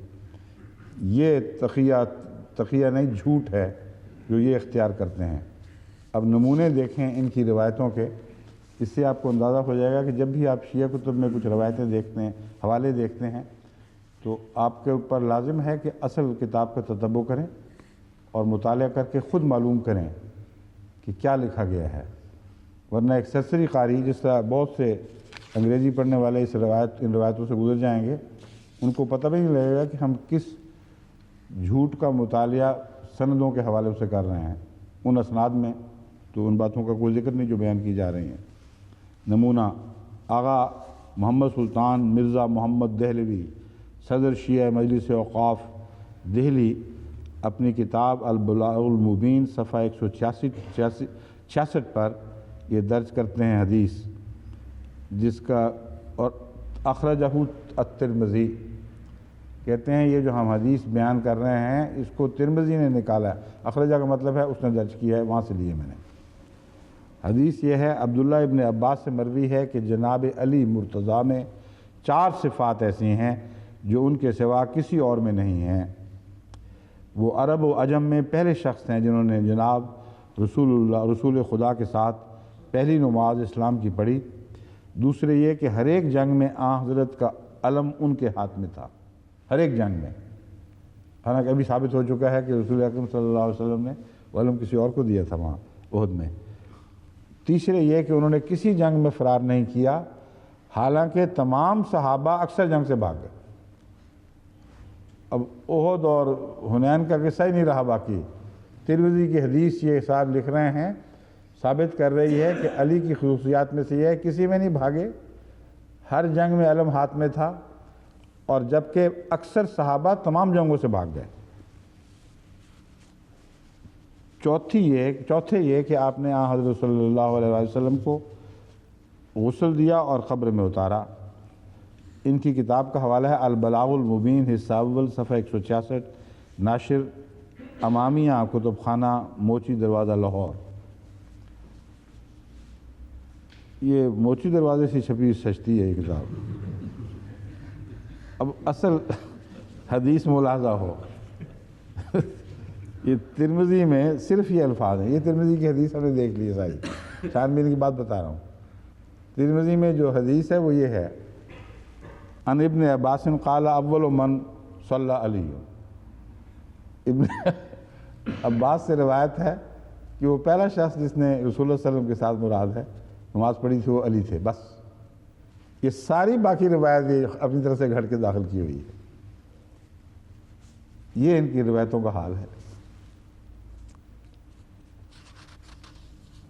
یہ تقیہ نہیں، جھوٹ ہے جو یہ اختیار کرتے ہیں۔ اب نمونے دیکھیں ان کی روایتوں کے، اس سے آپ کو اندازہ ہو جائے گا کہ جب بھی آپ شیعہ کتب میں کچھ روایتیں دیکھتے ہیں، حوالے دیکھتے ہیں، تو آپ کے اوپر لازم ہے کہ اصل کتاب کا تتبع کریں اور مطالعہ کر کے خود معلوم کریں کہ کیا لکھا گیا ہے، ورنہ ایک سرسری قاری، جس طرح بہت سے انگریزی پڑھنے والے ان روایتوں سے گزر جائیں گے، ان کو پتہ بھی نہیں لگے گا کہ ہم کس جھوٹ کا مطالعہ سندوں کے حوالے سے کر رہے ہیں۔ ان اسناد میں تو ان باتوں کا کوئی ذکر نہیں جو بیان کی جا رہی ہیں۔ نمونہ آغا محمد سلطان مرزا محمد دہلوی، صدر شیعہ مجلس اوقاف دہلی، اپنی کتاب البلاغ المبین صفحہ 166 پر یہ درج کرتے ہیں حدیث، جس کا اور اخرجہ الترمذی، کہتے ہیں یہ جو ہم حدیث بیان کر رہے ہیں اس کو ترمذی نے نکالا ہے۔ اخرجہ کا مطلب ہے اس نے درج کیا ہے، وہاں سے لیے میں نے۔ حدیث یہ ہے، عبداللہ ابن عباس سے مروی ہے کہ جناب علی مرتضیٰ میں 4 صفات ایسی ہیں جو ان کے سوا کسی اور میں نہیں ہیں۔ وہ عرب و عجم میں پہلے شخص ہیں جنہوں نے جناب رسول خدا کے ساتھ پہلی نماز اسلام کی پڑھی۔ دوسرے یہ کہ ہر ایک جنگ میں حضرت کا علم ان کے ہاتھ میں تھا، ہر ایک جنگ میں، حالانکہ ابھی ثابت ہو چکا ہے کہ رسول اکرم صلی اللہ علیہ وسلم نے وہ علم کسی اور کو دیا تھا وہاں احد میں۔ تیسرے یہ کہ انہوں نے کسی جنگ میں فرار نہیں کیا، حالانکہ تمام صحابہ اکثر جنگ سے بھاگ گئے۔ اب احد اور حنین کا قصہ ہی نہیں رہا باقی۔ ترمذی کی حدیث یہ صاحب لکھ رہے ہیں، ثابت کر رہی ہے کہ علی کی خصوصیات میں سے یہ ہے کسی میں نہیں بھاگے، ہر جنگ میں علم ہاتھ میں تھا، اور جبکہ اکثر صحابہ تمام جنگوں سے بھاگ گئے۔ چوتھے یہ کہ آپ نے حضرت صلی اللہ علیہ وسلم کو غسل دیا اور قبر میں اتارا۔ ان کی کتاب کا حوالہ ہے البلاغ المبین حصہ اول صفحہ 166، ناشر امامیہ کتب خانہ موچی دروازہ لاہور۔ یہ موچی دروازے سے چھپی سجتی ہے یہ کتاب۔ اب اصل حدیث ملاحظہ ہو، یہ ترمذی میں صرف یہ الفاظ ہیں، یہ ترمذی کی حدیث ہم نے دیکھ لی ساری، چھان بین کی بات بتا رہا ہوں۔ ترمذی میں جو حدیث ہے وہ یہ ہے، ان ابن عباس قال اول من صلی علی، ابن عباس سے روایت ہے کہ وہ پہلا شخص جس نے رسول اللہ صلی اللہ علیہ وسلم کے ساتھ مراد ہے نماز پڑھی تھی وہ علی تھے۔ بس یہ ساری باقی روایت یہ اپنی طرف سے گھڑ کے داخل کی ہوئی ہے۔ یہ ان کی روایتوں کا حال ہے،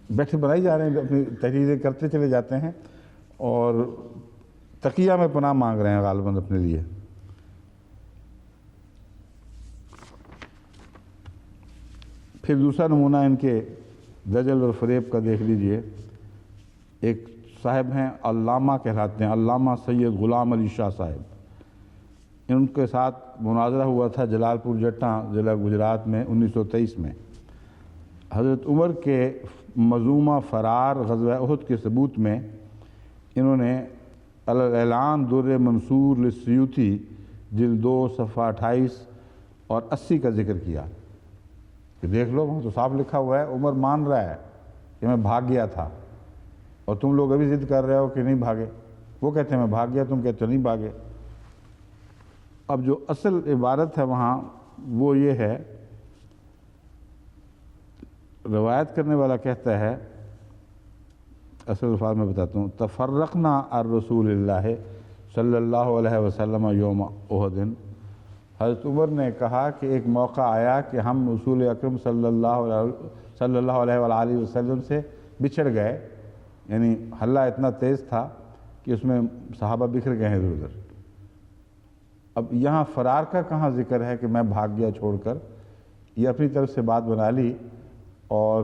بیٹھے بنائی جا رہے ہیں، اپنی تحریریں کرتے چلے جاتے ہیں، اور تقیہ میں پناہ مانگ رہے ہیں غالباً اپنے لیے۔ پھر دوسرا نمونہ ان کے دجل اور فریب کا دیکھ لیجئے۔ ایک صاحب ہیں علامہ کہلاتے ہیں، علامہ سید غلام علی شاہ صاحب۔ ان کے ساتھ مناظرہ ہوا تھا جلال پور جٹاں ضلع گجرات میں 1923 میں۔ حضرت عمر کے مظومہ فرار غزوہ احد کے ثبوت میں انہوں نے الاعلان در منصور للسیوطی جلد 2 صفحہ 28 اور 80 کا ذکر کیا کہ دیکھ لو وہاں تو صاف لکھا ہوا ہے، عمر مان رہا ہے کہ میں بھاگ گیا تھا، اور تم لوگ ابھی ضد کر رہے ہو کہ نہیں بھاگے۔ وہ کہتے ہیں میں بھاگ گیا، تم کہتے ہو نہیں بھاگے۔ اب جو اصل عبارت ہے وہاں وہ یہ ہے، روایت کرنے والا کہتا ہے، اصل الفاظ میں بتاتا ہوں، تفرقنا الرسول اللہ صلی اللہ علیہ وسلم یوم احد۔ حضرت عمر نے کہا کہ ایک موقع آیا کہ ہم رسول اکرم صلی اللہ علیہ وآلہ وسلم سے بچھڑ گئے، یعنی حلہ اتنا تیز تھا کہ اس میں صحابہ بکھر گئے ہیں ادھر ادھر۔ اب یہاں فرار کا کہاں ذکر ہے کہ میں بھاگ گیا چھوڑ کر؟ یہ اپنی طرف سے بات بنا لی، اور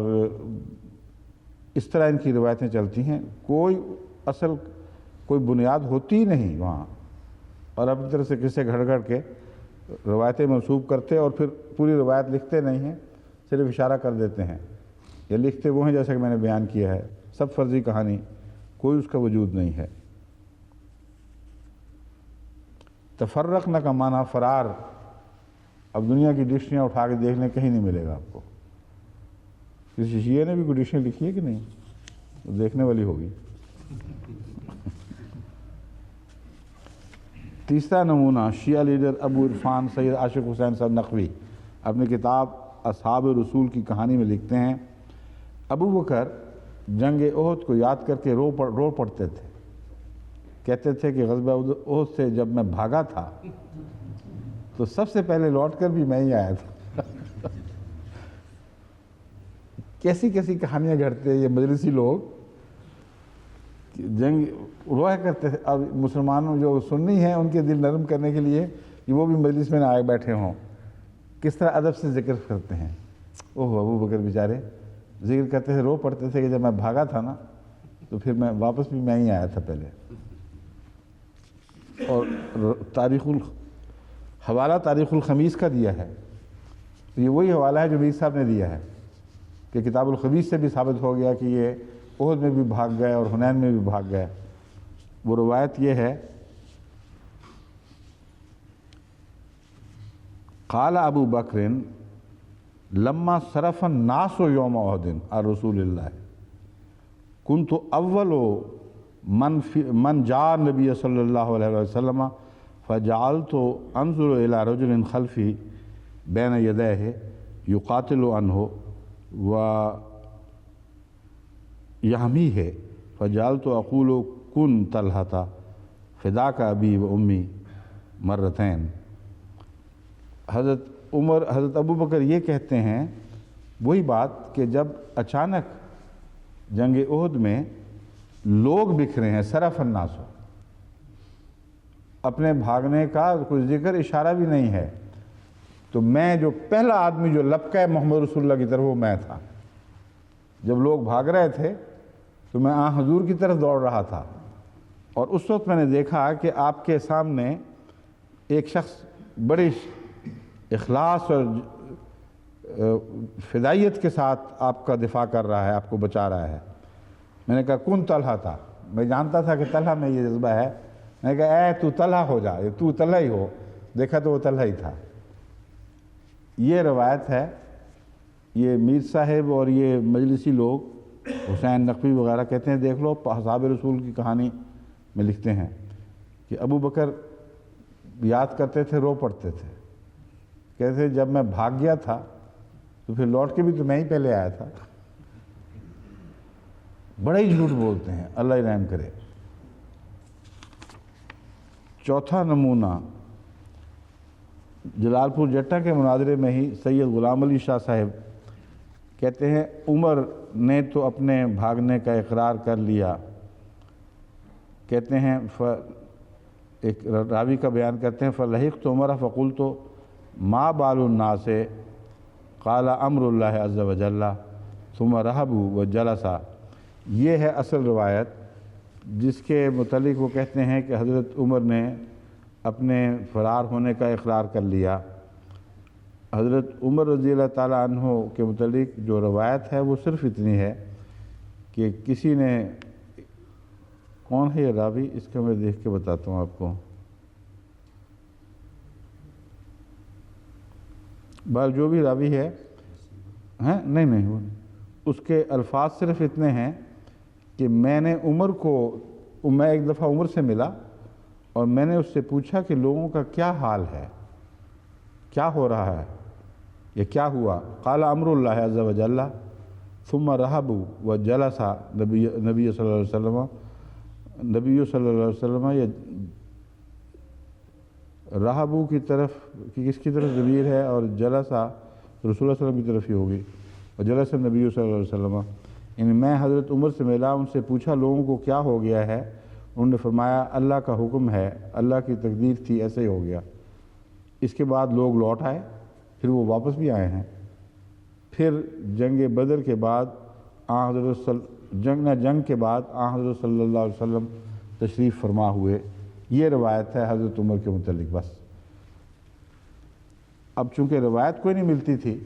اس طرح ان کی روایتیں چلتی ہیں، کوئی بنیاد ہوتی ہی نہیں وہاں، اور اپنی طرف سے قصے گھڑ گھڑ کے روایتیں منسوب کرتے اور پھر پوری روایت لکھتے نہیں ہیں، صرف اشارہ کر دیتے ہیں، یا لکھتے وہ ہیں جیسا کہ میں نے بیان کیا ہے، سب فرضی کہانی، کوئی اس کا وجود نہیں ہے۔ تفرقنا کا معنی فرار، اب دنیا کی ڈکشنریاں اٹھا کے دیکھ لیں کہیں نہیں ملے گا آپ کو۔ کسی شیعہ نے بھی کوئی ڈکشنری لکھی ہے کہ نہیں؟ دیکھنے والی ہوگی۔ تیسرا نمونہ شیعہ لیڈر ابو عرفان سید عاشق حسین صاحب نقوی اپنی کتاب اصحاب رسول کی کہانی میں لکھتے ہیں، ابو بکر جنگ احد کو یاد کر کے رو پڑتے تھے، کہتے تھے کہ غزوہ احد سے جب میں بھاگا تھا تو سب سے پہلے لوٹ کر بھی میں ہی آیا تھا۔ کیسی کیسی کہانیاں گھڑتے ہیں یہ مجلسی لوگ، جنگ رویا کرتے تھے۔ اب مسلمانوں جو سنی ہیں ان کے دل نرم کرنے کے لیے کہ وہ بھی مجلس میں نہ آئے بیٹھے ہوں، کس طرح ادب سے ذکر کرتے ہیں۔ اوہ ابو بکر بیچارے ذکر کرتے تھے، رو پڑتے تھے کہ جب میں بھاگا تھا نا تو پھر میں واپس بھی میں ہی آیا تھا پہلے۔ اور حوالہ تاریخ الخمیس کا دیا ہے، یہ وہی حوالہ ہے جو میر صاحب نے دیا ہے کہ کتاب الخبیث سے بھی ثابت ہو گیا کہ یہ احد میں بھی بھاگ گئے اور حنین میں بھی بھاگ گئے۔ وہ روایت یہ ہے، قال ابو بکر لما صرف الناس یوم احد عن رسول اللہ کنت اول من جاء النبی صلی اللہ علیہ وسلم فجعلت انظر الى رجل خلفی بین یدیہ یقاتل عنہ یحمیہ فجعلت اقول کن طلحہ فداک ابی و امی مرتین۔ حضرت ابو بکر یہ کہتے ہیں وہی بات کہ جب اچانک جنگ احد میں لوگ بکھرے ہیں، صرف الناس، اپنے بھاگنے کا کوئی ذکر اشارہ بھی نہیں ہے، تو میں جو پہلا آدمی جو لپکا محمد رسول اللہ کی طرف وہ میں تھا۔ جب لوگ بھاگ رہے تھے تو میں حضور کی طرف دوڑ رہا تھا، اور اس وقت میں نے دیکھا کہ آپ کے سامنے ایک شخص بڑی اخلاص اور فدائیت کے ساتھ آپ کا دفاع کر رہا ہے، آپ کو بچا رہا ہے۔ میں نے کہا کن طلحہ تھا، میں جانتا تھا کہ طلحہ میں یہ جذبہ ہے، میں نے کہا اے تو طلحہ ہو جا، تو طلحہ ہی ہو، دیکھا تو وہ طلحہ ہی تھا۔ یہ روایت ہے، یہ میر صاحب اور یہ مجلسی لوگ حسین نقوی وغیرہ کہتے ہیں، دیکھ لو اصحاب رسول کی کہانی میں لکھتے ہیں کہ ابو بکر یاد کرتے تھے، رو پڑتے تھے، کہتے تھے جب میں بھاگ گیا تھا تو پھر لوٹ کے بھی تو میں ہی پہلے آیا تھا۔ بڑا ہی جھوٹ بولتے ہیں، اللہ رحم کرے۔ چوتھا نمونہ جلال پور جٹا کے مناظرے میں ہی سید غلام علی شاہ صاحب کہتے ہیں عمر نے تو اپنے بھاگنے کا اقرار کر لیا، کہتے ہیں ایک راوی کا بیان کرتے ہیں فلحقت عمر فقلت ما بال الناس قال امر اللہ عز وجل ثم رہبوا وجلسا. یہ ہے اصل روایت جس کے متعلق وہ کہتے ہیں کہ حضرت عمر نے اپنے فرار ہونے کا اقرار کر لیا. حضرت عمر رضی اللہ تعالیٰ عنہ کے متعلق جو روایت ہے وہ صرف اتنی ہے کہ کسی نے، کون ہے یہ راوی، اس کا میں دیکھ کے بتاتا ہوں آپ کو. بال جو بھی راوی ہے نہیں وہ اس کے الفاظ صرف اتنے ہیں کہ میں ایک دفعہ عمر سے ملا اور میں نے اس سے پوچھا کہ لوگوں کا کیا حال ہے، کیا ہو رہا ہے، یہ کیا ہوا. قال امر اللہ عز وجل ثم رہبوا وجلسا. نبی صلی اللہ علیہ وسلم یہ رہبو کی طرف کس کی طرف ضمیر ہے اور جلسا رسول اللہ صلی اللہ علیہ وسلم کی طرف ہی ہوگی. اور جلس نبی صلی اللہ علیہ وسلم، یعنی میں حضرت عمر سے ملا، ان سے پوچھا لوگوں کو کیا ہو گیا ہے. انہوں نے فرمایا اللہ کا حکم ہے، اللہ کی تقدیر تھی، ایسے ہی ہو گیا. اس کے بعد لوگ لوٹ آئے، پھر وہ واپس بھی آئے ہیں. پھر جنگ بدر کے بعد جنگ کے بعد حضرت صلی اللہ علیہ وسلم تشریف فرما ہوئے. یہ روایت ہے حضرت عمر کے متعلق. بس اب چونکہ روایت کوئی نہیں ملتی تھی،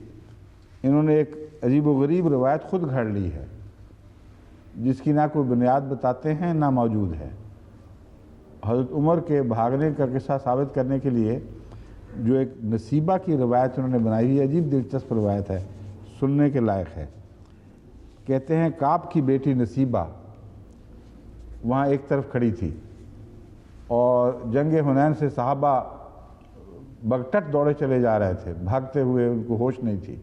انہوں نے ایک عجیب و غریب روایت خود گھڑ لی ہے جس کی نہ کوئی بنیاد بتاتے ہیں نہ موجود ہے. حضرت عمر کے بھاگنے کا قصہ ثابت کرنے کے لیے جو ایک نصیبہ کی روایت انہوں نے بنائی ہے، عجیب دلچسپ روایت ہے، سننے کے لائق ہے. کہتے ہیں کعب کی بیٹی نصیبہ وہاں ایک طرف کھڑی تھی اور جنگ حنین سے صحابہ بگٹٹ دوڑے چلے جا رہے تھے، بھاگتے ہوئے، ان کو ہوش نہیں تھی،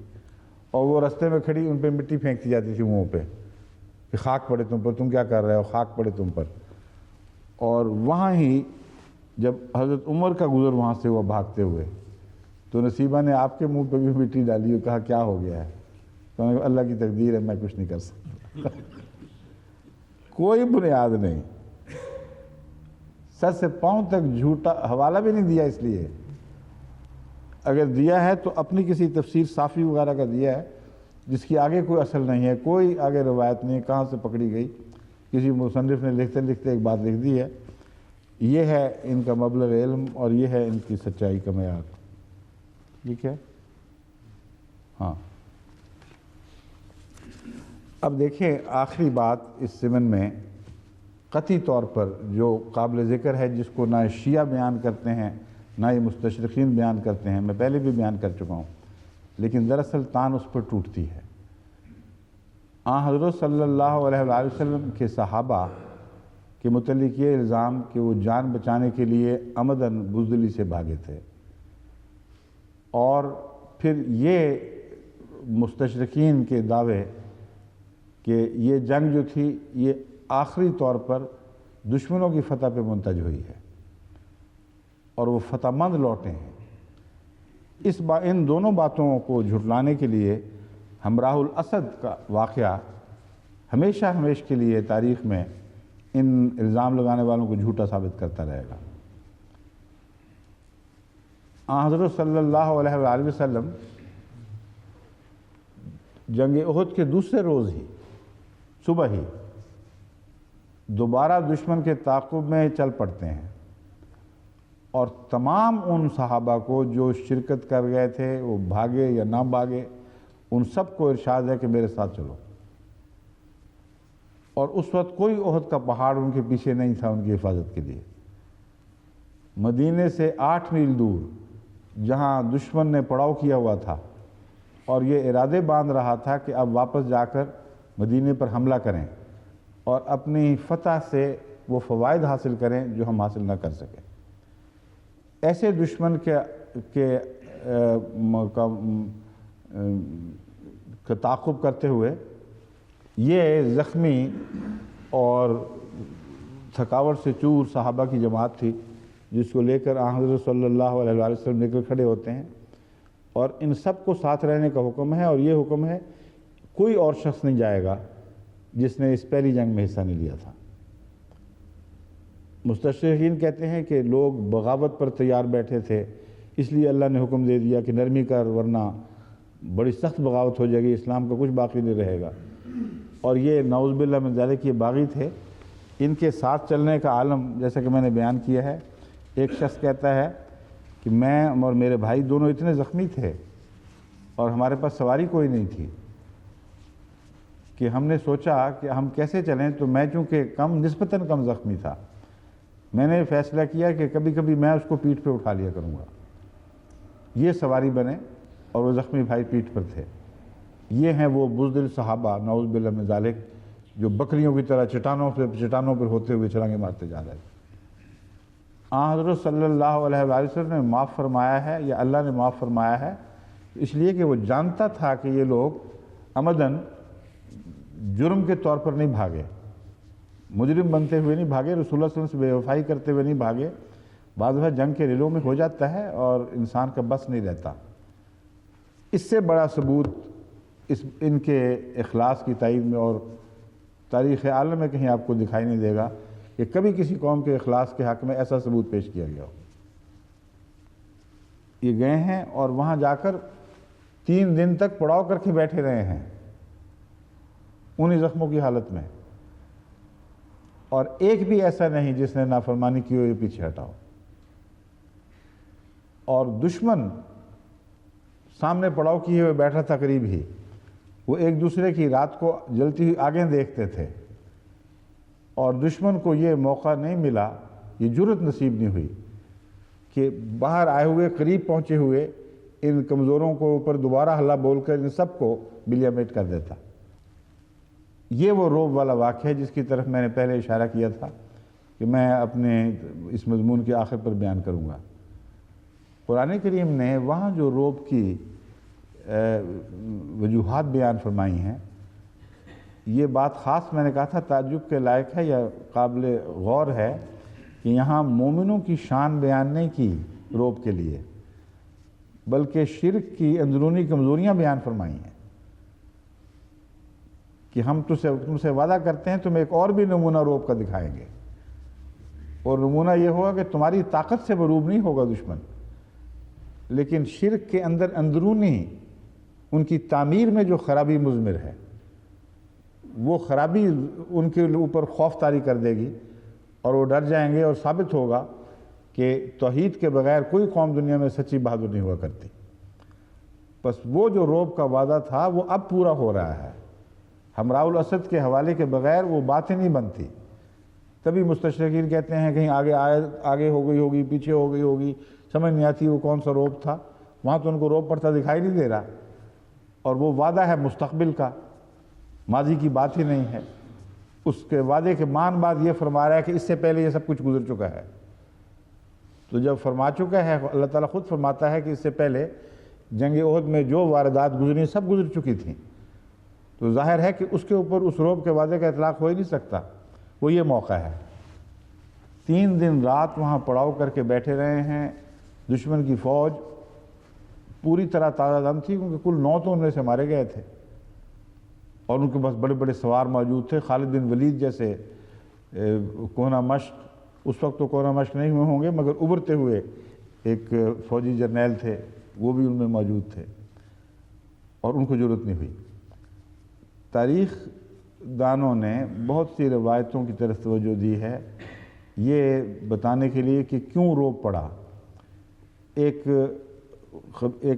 اور وہ رستے میں کھڑی ان پہ مٹی پھینکتی جاتی تھی منہ پہ کہ خاک پڑے تم پر، تم کیا کر رہے ہو، خاک پڑے تم پر. اور وہاں ہی جب حضرت عمر کا گزر وہاں سے ہوا بھاگتے ہوئے تو نصیبہ نے آپ کے منہ پہ بھی مٹی ڈالی اور کہا کیا ہو گیا ہے. تو اللہ کی تقدیر ہے، میں کچھ نہیں کر سکتا. کوئی بنیاد نہیں، سر سے پاؤں تک جھوٹا، حوالہ بھی نہیں دیا. اس لیے اگر دیا ہے تو اپنی کسی تفسیر صافی وغیرہ کا دیا ہے جس کی آگے کوئی اصل نہیں ہے، کوئی آگے روایت نہیں، کہاں سے پکڑی گئی، کسی مصنف نے لکھتے لکھتے ایک بات لکھ دی ہے. یہ ہے ان کا مبلغ علم اور یہ ہے ان کی سچائی کا معیار. ٹھیک ہے. ہاں اب دیکھیں آخری بات اس ضمن میں قطعی طور پر جو قابل ذکر ہے، جس کو نہ شیعہ بیان کرتے ہیں نہ یہ مستشرقین بیان کرتے ہیں، میں پہلے بھی بیان کر چکا ہوں، لیکن دراصل تان اس پر ٹوٹتی ہے. حضرت صلی اللہ علیہ وآلہ وسلم کے صحابہ کے متعلق یہ الزام کہ وہ جان بچانے کے لیے عمداً بزدلی سے بھاگے تھے، اور پھر یہ مستشرقین کے دعوے کہ یہ جنگ جو تھی یہ آخری طور پر دشمنوں کی فتح پہ منتج ہوئی ہے اور وہ فتح مند لوٹے ہیں. ان دونوں باتوں کو جھٹلانے کے لیے ہمراہ الاسد کا واقعہ ہمیشہ کے لیے تاریخ میں ان الزام لگانے والوں کو جھوٹا ثابت کرتا رہے گا. حضرت صلی اللہ علیہ وآلہ وسلم جنگ احد کے دوسرے روز ہی صبح ہی دوبارہ دشمن کے تعاقب میں چل پڑتے ہیں، اور تمام ان صحابہ کو جو شرکت کر گئے تھے، وہ بھاگے یا نہ بھاگے، ان سب کو ارشاد ہے کہ میرے ساتھ چلو. اور اس وقت کوئی احد کا پہاڑ ان کے پیچھے نہیں تھا ان کی حفاظت کے لیے. مدینے سے 8 میل دور جہاں دشمن نے پڑاؤ کیا ہوا تھا اور یہ ارادے باندھ رہا تھا کہ اب واپس جا کر مدینے پر حملہ کریں اور اپنی فتح سے وہ فوائد حاصل کریں جو ہم حاصل نہ کر سکیں. ایسے دشمن کے تعاقب کرتے ہوئے یہ زخمی اور تھکاوٹ سے چور صحابہ کی جماعت تھی جس کو لے کر حضرت صلی اللہ علیہ وسلم نکل کھڑے ہوتے ہیں، اور ان سب کو ساتھ رہنے کا حکم ہے. اور یہ حکم ہے کوئی اور شخص نہیں جائے گا جس نے اس پہلی جنگ میں حصہ نہیں لیا تھا. مستشرقین کہتے ہیں کہ لوگ بغاوت پر تیار بیٹھے تھے، اس لیے اللہ نے حکم دے دیا کہ نرمی کر ورنہ بڑی سخت بغاوت ہو جائے گی، اسلام کا کچھ باقی نہیں رہے گا۔ اور یہ نعوذ باللہ من ذالک یہ باغی تھے، ان کے ساتھ چلنے کا عالم جیسا کہ میں نے بیان کیا ہے۔ ایک شخص کہتا ہے کہ میں اور میرے بھائی دونوں اتنے زخمی تھے اور ہمارے پاس سواری کوئی نہیں تھی کہ ہم نے سوچا کہ ہم کیسے چلیں، تو میں چونکہ نسبتاً کم زخمی تھا، میں نے فیصلہ کیا کہ کبھی کبھی میں اس کو پیٹھ پہ اٹھا لیا کروں گا، یہ سواری بنے اور وہ زخمی بھائی پیٹھ پر تھے۔ یہ ہیں وہ بزدل صحابہ نعوذ باللہ من ذالک جو بکریوں کی طرح چٹانوں پر ہوتے ہوئے چھلانگیں مارتے جا رہے تھے۔ حضرت صلی اللہ علیہ وآلہ وسلم نے معاف فرمایا ہے، یا اللہ نے معاف فرمایا ہے، اس لیے کہ وہ جانتا تھا کہ یہ لوگ عمداً جرم کے طور پر نہیں بھاگے، مجرم بنتے ہوئے نہیں بھاگے، رسول اللہ صلی اللہ علیہ وسلم سے بے وفائی کرتے ہوئے نہیں بھاگے۔ بعض دفعہ جنگ کے ریلوں میں ہو جاتا ہے اور انسان کا بس نہیں رہتا۔ اس سے بڑا ثبوت ان کے اخلاص کی تائید میں اور تاریخ عالم میں کہیں آپ کو دکھائی نہیں دے گا کہ کبھی کسی قوم کے اخلاص کے حق میں ایسا ثبوت پیش کیا گیا ہو۔ یہ گئے ہیں اور وہاں جا کر 3 دن تک پڑاؤ کر کے بیٹھے رہے ہیں انہی زخموں کی حالت میں، اور ایک بھی ایسا نہیں جس نے نافرمانی کی ہو یہ پیچھے ہٹاؤ۔ اور دشمن سامنے پڑاؤ کیے ہوئے بیٹھا تھا قریب ہی، وہ ایک دوسرے کی رات کو جلتی ہوئی آگیں دیکھتے تھے، اور دشمن کو یہ موقع نہیں ملا، یہ جرأت نصیب نہیں ہوئی کہ باہر آئے ہوئے قریب پہنچے ہوئے ان کمزوروں کو اوپر دوبارہ حملہ بول کر ان سب کو بلیہ میٹ کر دیتا۔ یہ وہ روب والا واقعہ ہے جس کی طرف میں نے پہلے اشارہ کیا تھا کہ میں اپنے اس مضمون کے آخر پر بیان کروں گا۔ قرآن کریم نے وہاں جو روب کی وجوہات بیان فرمائی ہیں، یہ بات خاص میں نے کہا تھا تعجب کے لائق ہے یا قابل غور ہے کہ یہاں مومنوں کی شان بیان نہیں کی روب کے لیے، بلکہ شرک کی اندرونی کمزوریاں بیان فرمائی ہیں کہ ہم تم سے وعدہ کرتے ہیں تم ایک اور بھی نمونہ روب کا دکھائیں گے، اور نمونہ یہ ہوگا کہ تمہاری طاقت سے مروب نہیں ہوگا دشمن، لیکن شرک کے اندر اندرونی ان کی تعمیر میں جو خرابی مضمر ہے، وہ خرابی ان کے اوپر خوف طاری کر دے گی اور وہ ڈر جائیں گے، اور ثابت ہوگا کہ توحید کے بغیر کوئی قوم دنیا میں سچی بہادر نہیں ہوا کرتی۔ بس وہ جو روب کا وعدہ تھا وہ اب پورا ہو رہا ہے، حمراء الاسد کے حوالے کے بغیر وہ باتیں نہیں بنتی۔ تبھی مستشرقین کہتے ہیں کہیں آگے ہو گئی ہوگی، پیچھے ہو گئی ہوگی، سمجھ نہیں آتی وہ کون سا روب تھا۔ وہاں تو ان کو روب پڑتا دکھائی نہیں دے رہا، اور وہ وعدہ ہے مستقبل کا، ماضی کی بات ہی نہیں ہے۔ اس کے وعدے کے بعد یہ فرما رہا ہے کہ اس سے پہلے یہ سب کچھ گزر چکا ہے۔ تو جب فرما چکا ہے، اللہ تعالیٰ خود فرماتا ہے کہ اس سے پہلے جنگ احد میں جو واردات گزری سب گزر چکی تھیں، تو ظاہر ہے کہ اس کے اوپر اس روب کے وعدے کا اطلاق ہو ہی نہیں سکتا۔ وہ یہ موقع ہے۔ 3 دن رات وہاں پڑاؤ کر کے بیٹھے رہے ہیں، دشمن کی فوج پوری طرح تازہ دم تھی، کیونکہ کل 9 تو ان میں سے مارے گئے تھے، اور ان کے پاس بڑے بڑے سوار موجود تھے۔ خالد بن ولید جیسے کوہنہ مشق، اس وقت تو کوہنہ مشق نہیں ہوئے ہوں گے مگر ابھرتے ہوئے ایک فوجی جرنیل تھے، وہ بھی ان میں موجود تھے، اور ان کو ضرورت نہیں ہوئی۔ تاریخ دانوں نے بہت سی روایتوں کی طرف توجہ دی ہے یہ بتانے کے لیے کہ کیوں روب پڑا۔ ایک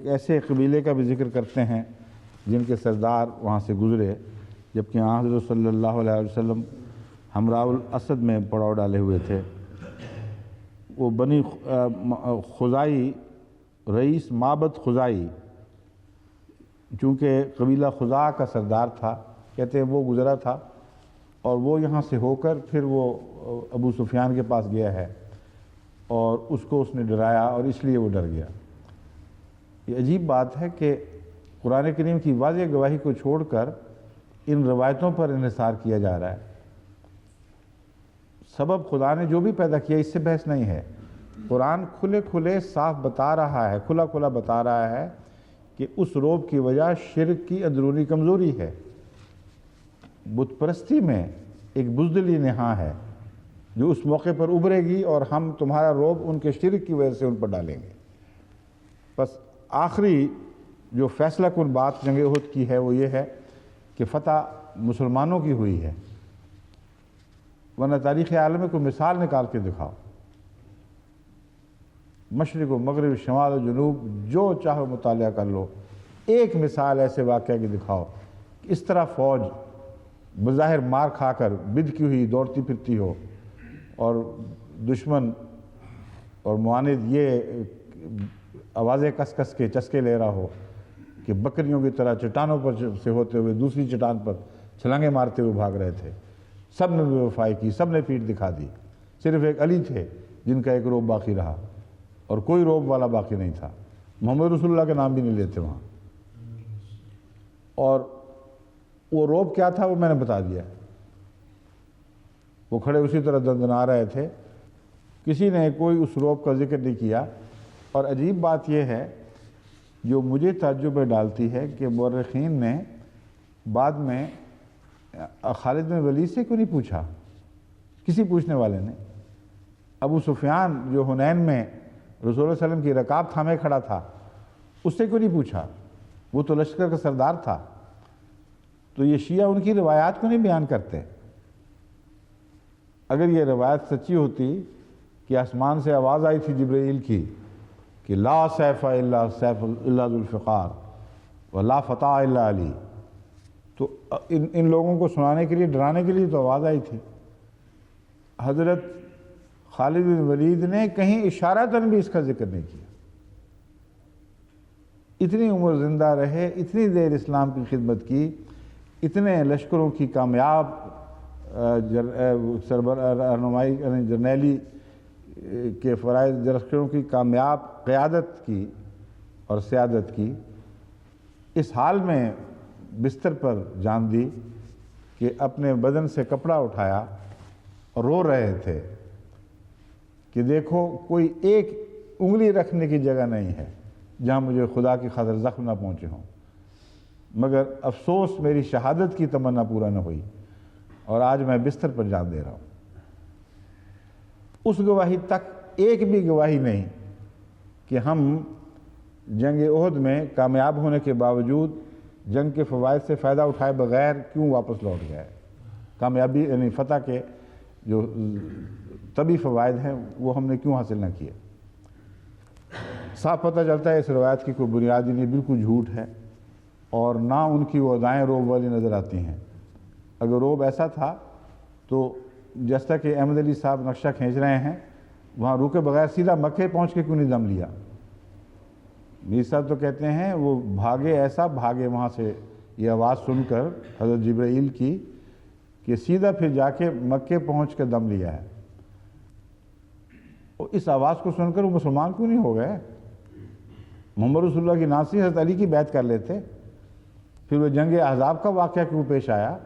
ایسے قبیلے کا بھی ذکر کرتے ہیں جن کے سردار وہاں سے گزرے، جبکہ حضرت صلی اللہ علیہ وسلم حمراء الاسد میں پڑاؤ ڈالے ہوئے تھے۔ وہ بنی خزائی، رئیس معبد خزائی، چونکہ قبیلہ خزاع کا سردار تھا، کہتے ہیں وہ گزرا تھا، اور وہ یہاں سے ہو کر پھر وہ ابو سفیان کے پاس گیا ہے، اور اس کو اس نے ڈرایا اور اس لیے وہ ڈر گیا۔ یہ عجیب بات ہے کہ قرآن کریم کی واضح گواہی کو چھوڑ کر ان روایتوں پر انحصار کیا جا رہا ہے۔ سبب خدا نے جو بھی پیدا کیا اس سے بحث نہیں ہے۔ قرآن کھلے صاف بتا رہا ہے، کھلا بتا رہا ہے کہ اس روب کی وجہ شرک کی اندرونی کمزوری ہے، بت پرستی میں ایک بزدلی نہا ہے، جو اس موقع پر ابھرے گی اور ہم تمہارا رعب ان کے شرک کی وجہ سے ان پر ڈالیں گے۔ بس آخری جو فیصلہ کن بات جنگ احد کی ہے وہ یہ ہے کہ فتح مسلمانوں کی ہوئی ہے، ورنہ تاریخ عالم میں کوئی مثال نکال کے دکھاؤ، مشرق و مغرب، شمال و جنوب، جو چاہو مطالعہ کر لو، ایک مثال ایسے واقعہ کی دکھاؤ کہ اس طرح فوج بظاہر مار کھا کر بدکی ہوئی دوڑتی پھرتی ہو اور دشمن اور معاند یہ آوازیں کس کس کے چسکے لے رہا ہو کہ بکریوں کی طرح چٹانوں پر سے ہوتے ہوئے دوسری چٹان پر چھلانگیں مارتے ہوئے بھاگ رہے تھے۔ سب نے بے وفائی کی، سب نے پیٹھ دکھا دی، صرف ایک علی تھے جن کا ایک روب باقی رہا، اور کوئی روب والا باقی نہیں تھا، محمد رسول اللہ کے نام بھی نہیں لیتے وہاں۔ اور وہ روب کیا تھا وہ میں نے بتا دیا، وہ کھڑے اسی طرح دندنا رہے تھے، کسی نے کوئی اس روب کا ذکر نہیں کیا۔ اور عجیب بات یہ ہے جو مجھے تعجب میں ڈالتی ہے کہ مورخین نے بعد میں خالد بن ولید سے کیوں نہیں پوچھا، کسی پوچھنے والے نے؟ ابو سفیان جو حنین میں رسول اللہ علیہ وسلم کی رکاب تھامے کھڑا تھا، اس سے کیوں نہیں پوچھا؟ وہ تو لشکر کا سردار تھا۔ تو یہ شیعہ ان کی روایات کو نہیں بیان کرتے۔ اگر یہ روایت سچی ہوتی کہ آسمان سے آواز آئی تھی جبرائیل کی کہ لا سیف الا سیف الا ذو الفقار ولا فتح الا علی، تو ان لوگوں کو سنانے کے لیے، ڈرانے کے لیے تو آواز آئی تھی۔ حضرت خالد بن ولید نے کہیں اشارتاً بھی اس کا ذکر نہیں کیا۔ اتنی عمر زندہ رہے، اتنی دیر اسلام کی خدمت کی، اتنے لشکروں کی کامیاب رہنمائی، جرنیلی کے فرائض، لشکروں کی کامیاب قیادت کی اور سیادت کی، اس حال میں بستر پر جان دی کہ اپنے بدن سے کپڑا اٹھایا اور رو رہے تھے کہ دیکھو کوئی ایک انگلی رکھنے کی جگہ نہیں ہے جہاں مجھے خدا کی خاطر زخم نہ پہنچے ہوں، مگر افسوس میری شہادت کی تمنا پورا نہ ہوئی اور آج میں بستر پر جان دے رہا ہوں۔ اس گواہی تک ایک بھی گواہی نہیں کہ ہم جنگ احد میں کامیاب ہونے کے باوجود جنگ کے فوائد سے فائدہ اٹھائے بغیر کیوں واپس لوٹ گئے۔ کامیابی یعنی فتح کے جو طبی فوائد ہیں وہ ہم نے کیوں حاصل نہ کیے۔ صاف پتہ چلتا ہے اس روایت کی کوئی بنیادی نہیں، بالکل جھوٹ ہے، اور نہ ان کی وہ ادائیں روب والی نظر آتی ہیں۔ اگر روب ایسا تھا تو جیسا کہ احمد علی صاحب نقشہ کھینچ رہے ہیں، وہاں رکے بغیر سیدھا مکے پہنچ کے کیوں نہیں دم لیا؟ میر صاحب تو کہتے ہیں وہ بھاگے، ایسا بھاگے وہاں سے یہ آواز سن کر حضرت جبرائیل کی کہ سیدھا پھر جا کے مکے پہنچ کے دم لیا ہے۔ اور اس آواز کو سن کر وہ مسلمان کیوں نہیں ہو گئے؟ محمد رسول اللہ کی ناصری حضرت علی کی بیعت کر لیتے، پھر وہ جنگ احزاب کا واقعہ کیوں پیش آیا؟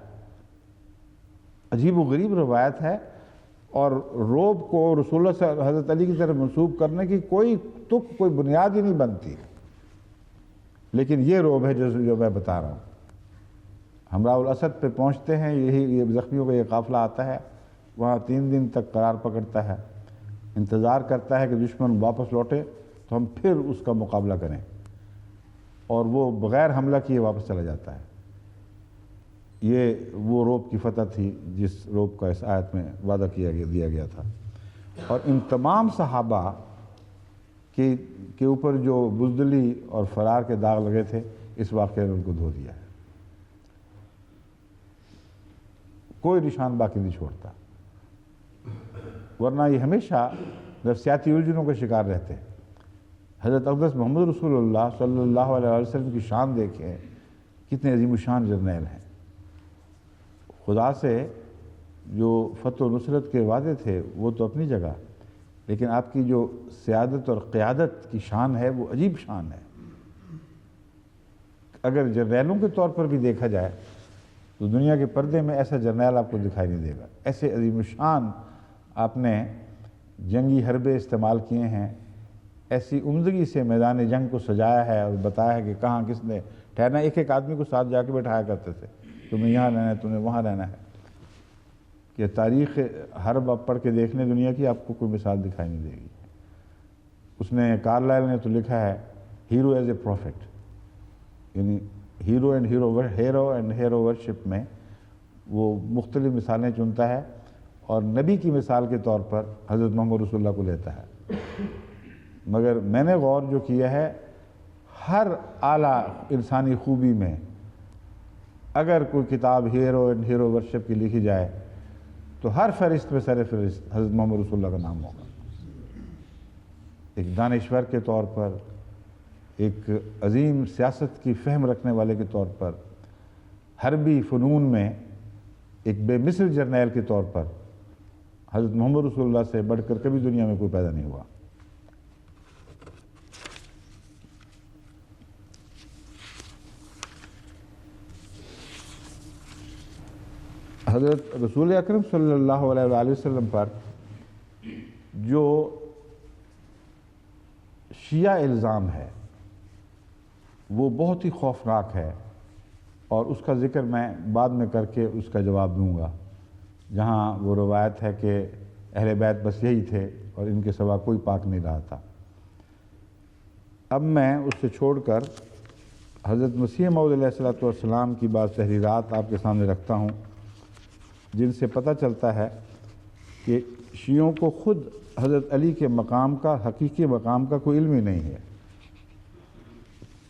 عجیب و غریب روایت ہے، اور روب کو رسول اللہ سے حضرت علی کی طرف منسوب کرنے کی کوئی بنیاد ہی نہیں بنتی۔ لیکن یہ روب ہے جو میں بتا رہا ہوں۔ ہمراہ الاسد پہ پہنچتے ہیں، یہ زخمیوں کا یہ قافلہ آتا ہے، وہاں 3 دن تک قرار پکڑتا ہے، انتظار کرتا ہے کہ دشمن واپس لوٹے تو ہم پھر اس کا مقابلہ کریں، اور وہ بغیر حملہ کیے واپس چلا جاتا ہے۔ یہ وہ روب کی فتح تھی جس روب کا اس آیت میں وعدہ دیا گیا تھا۔ اور ان تمام صحابہ کے اوپر جو بزدلی اور فرار کے داغ لگے تھے، اس واقعے نے ان کو دھو دیا ہے، کوئی نشان باقی نہیں چھوڑتا، ورنہ یہ ہمیشہ نفسیاتی الجھنوں کا شکار رہتے ہیں۔ حضرت اقدس محمد رسول اللہ صلی اللہ علیہ وسلم کی شان دیکھیں، کتنے عظیم الشان جرنیل ہیں۔ خدا سے جو فتح و نصرت کے وعدے تھے وہ تو اپنی جگہ، لیکن آپ کی جو سیادت اور قیادت کی شان ہے وہ عجیب شان ہے۔ اگر جرنیلوں کے طور پر بھی دیکھا جائے تو دنیا کے پردے میں ایسا جرنیل آپ کو دکھائی نہیں دے گا۔ ایسے عظیم الشان آپ نے جنگی حربے استعمال کیے ہیں، ایسی عمدگی سے میدان جنگ کو سجایا ہے اور بتایا ہے کہ کہاں کس نے ٹھہرنا۔ ایک ایک آدمی کو ساتھ جا کے بیٹھایا کرتے تھے، تمہیں یہاں رہنا ہے، تمہیں وہاں رہنا ہے، کہ تاریخ حرب آپ پڑھ کے دیکھ لیں دنیا کی، آپ کو کوئی مثال دکھائی نہیں دے گی۔ اس نے کارلائل نے تو لکھا ہے ہیرو ایز اے پروفٹ، یعنی ہیرو اینڈ ہیرو ورشپ میں وہ مختلف مثالیں چنتا ہے اور نبی کی مثال کے طور پر حضرت محمد رسول اللہ کو لیتا ہے۔ مگر میں نے غور جو کیا ہے، ہر اعلیٰ انسانی خوبی میں اگر کوئی کتاب ہیرو اینڈ ہیرو ورشپ کی لکھی جائے تو ہر فہرست میں سر فہرست حضرت محمد رسول اللہ کا نام ہوگا۔ ایک دانشور کے طور پر، ایک عظیم سیاست کی فہم رکھنے والے کے طور پر، حربی فنون میں ایک بے مثل جرنیل کے طور پر حضرت محمد رسول اللہ سے بڑھ کر کبھی دنیا میں کوئی پیدا نہیں ہوا۔ حضرت رسول اکرم صلی اللہ علیہ وآلہ وسلم پر جو شیعہ الزام ہے وہ بہت ہی خوفناک ہے، اور اس کا ذکر میں بعد میں کر کے اس کا جواب دوں گا، جہاں وہ روایت ہے کہ اہل بیت بس یہی تھے اور ان کے سوا کوئی پاک نہیں رہا تھا۔ اب میں اس سے چھوڑ کر حضرت مسیح موعود علیہ السلام کی بعض تحریرات آپ کے سامنے رکھتا ہوں، جن سے پتہ چلتا ہے کہ شیعوں کو خود حضرت علی کے مقام کا، حقیقی مقام کا کوئی علم ہی نہیں ہے۔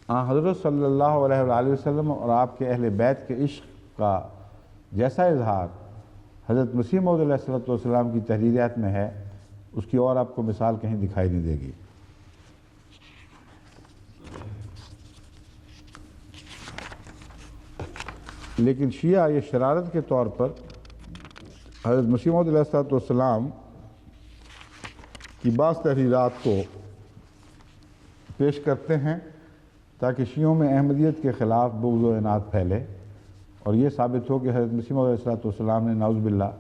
حضرت صلی اللہ علیہ وآلہ وسلم اور آپ کے اہل بیت کے عشق کا جیسا اظہار حضرت مسیح موعود علیہ السلام کی تحریرات میں ہے، اس کی اور آپ کو مثال کہیں دکھائی نہیں دے گی۔ لیکن شیعہ یہ شرارت کے طور پر حضرت مسیح موعود علیہ السلام کی بعض تحریرات کو پیش کرتے ہیں تاکہ شیعوں میں احمدیت کے خلاف بغض و عناد پھیلے، اور یہ ثابت ہو کہ حضرت مسیح موعود علیہ السلام نے نعوذ باللہ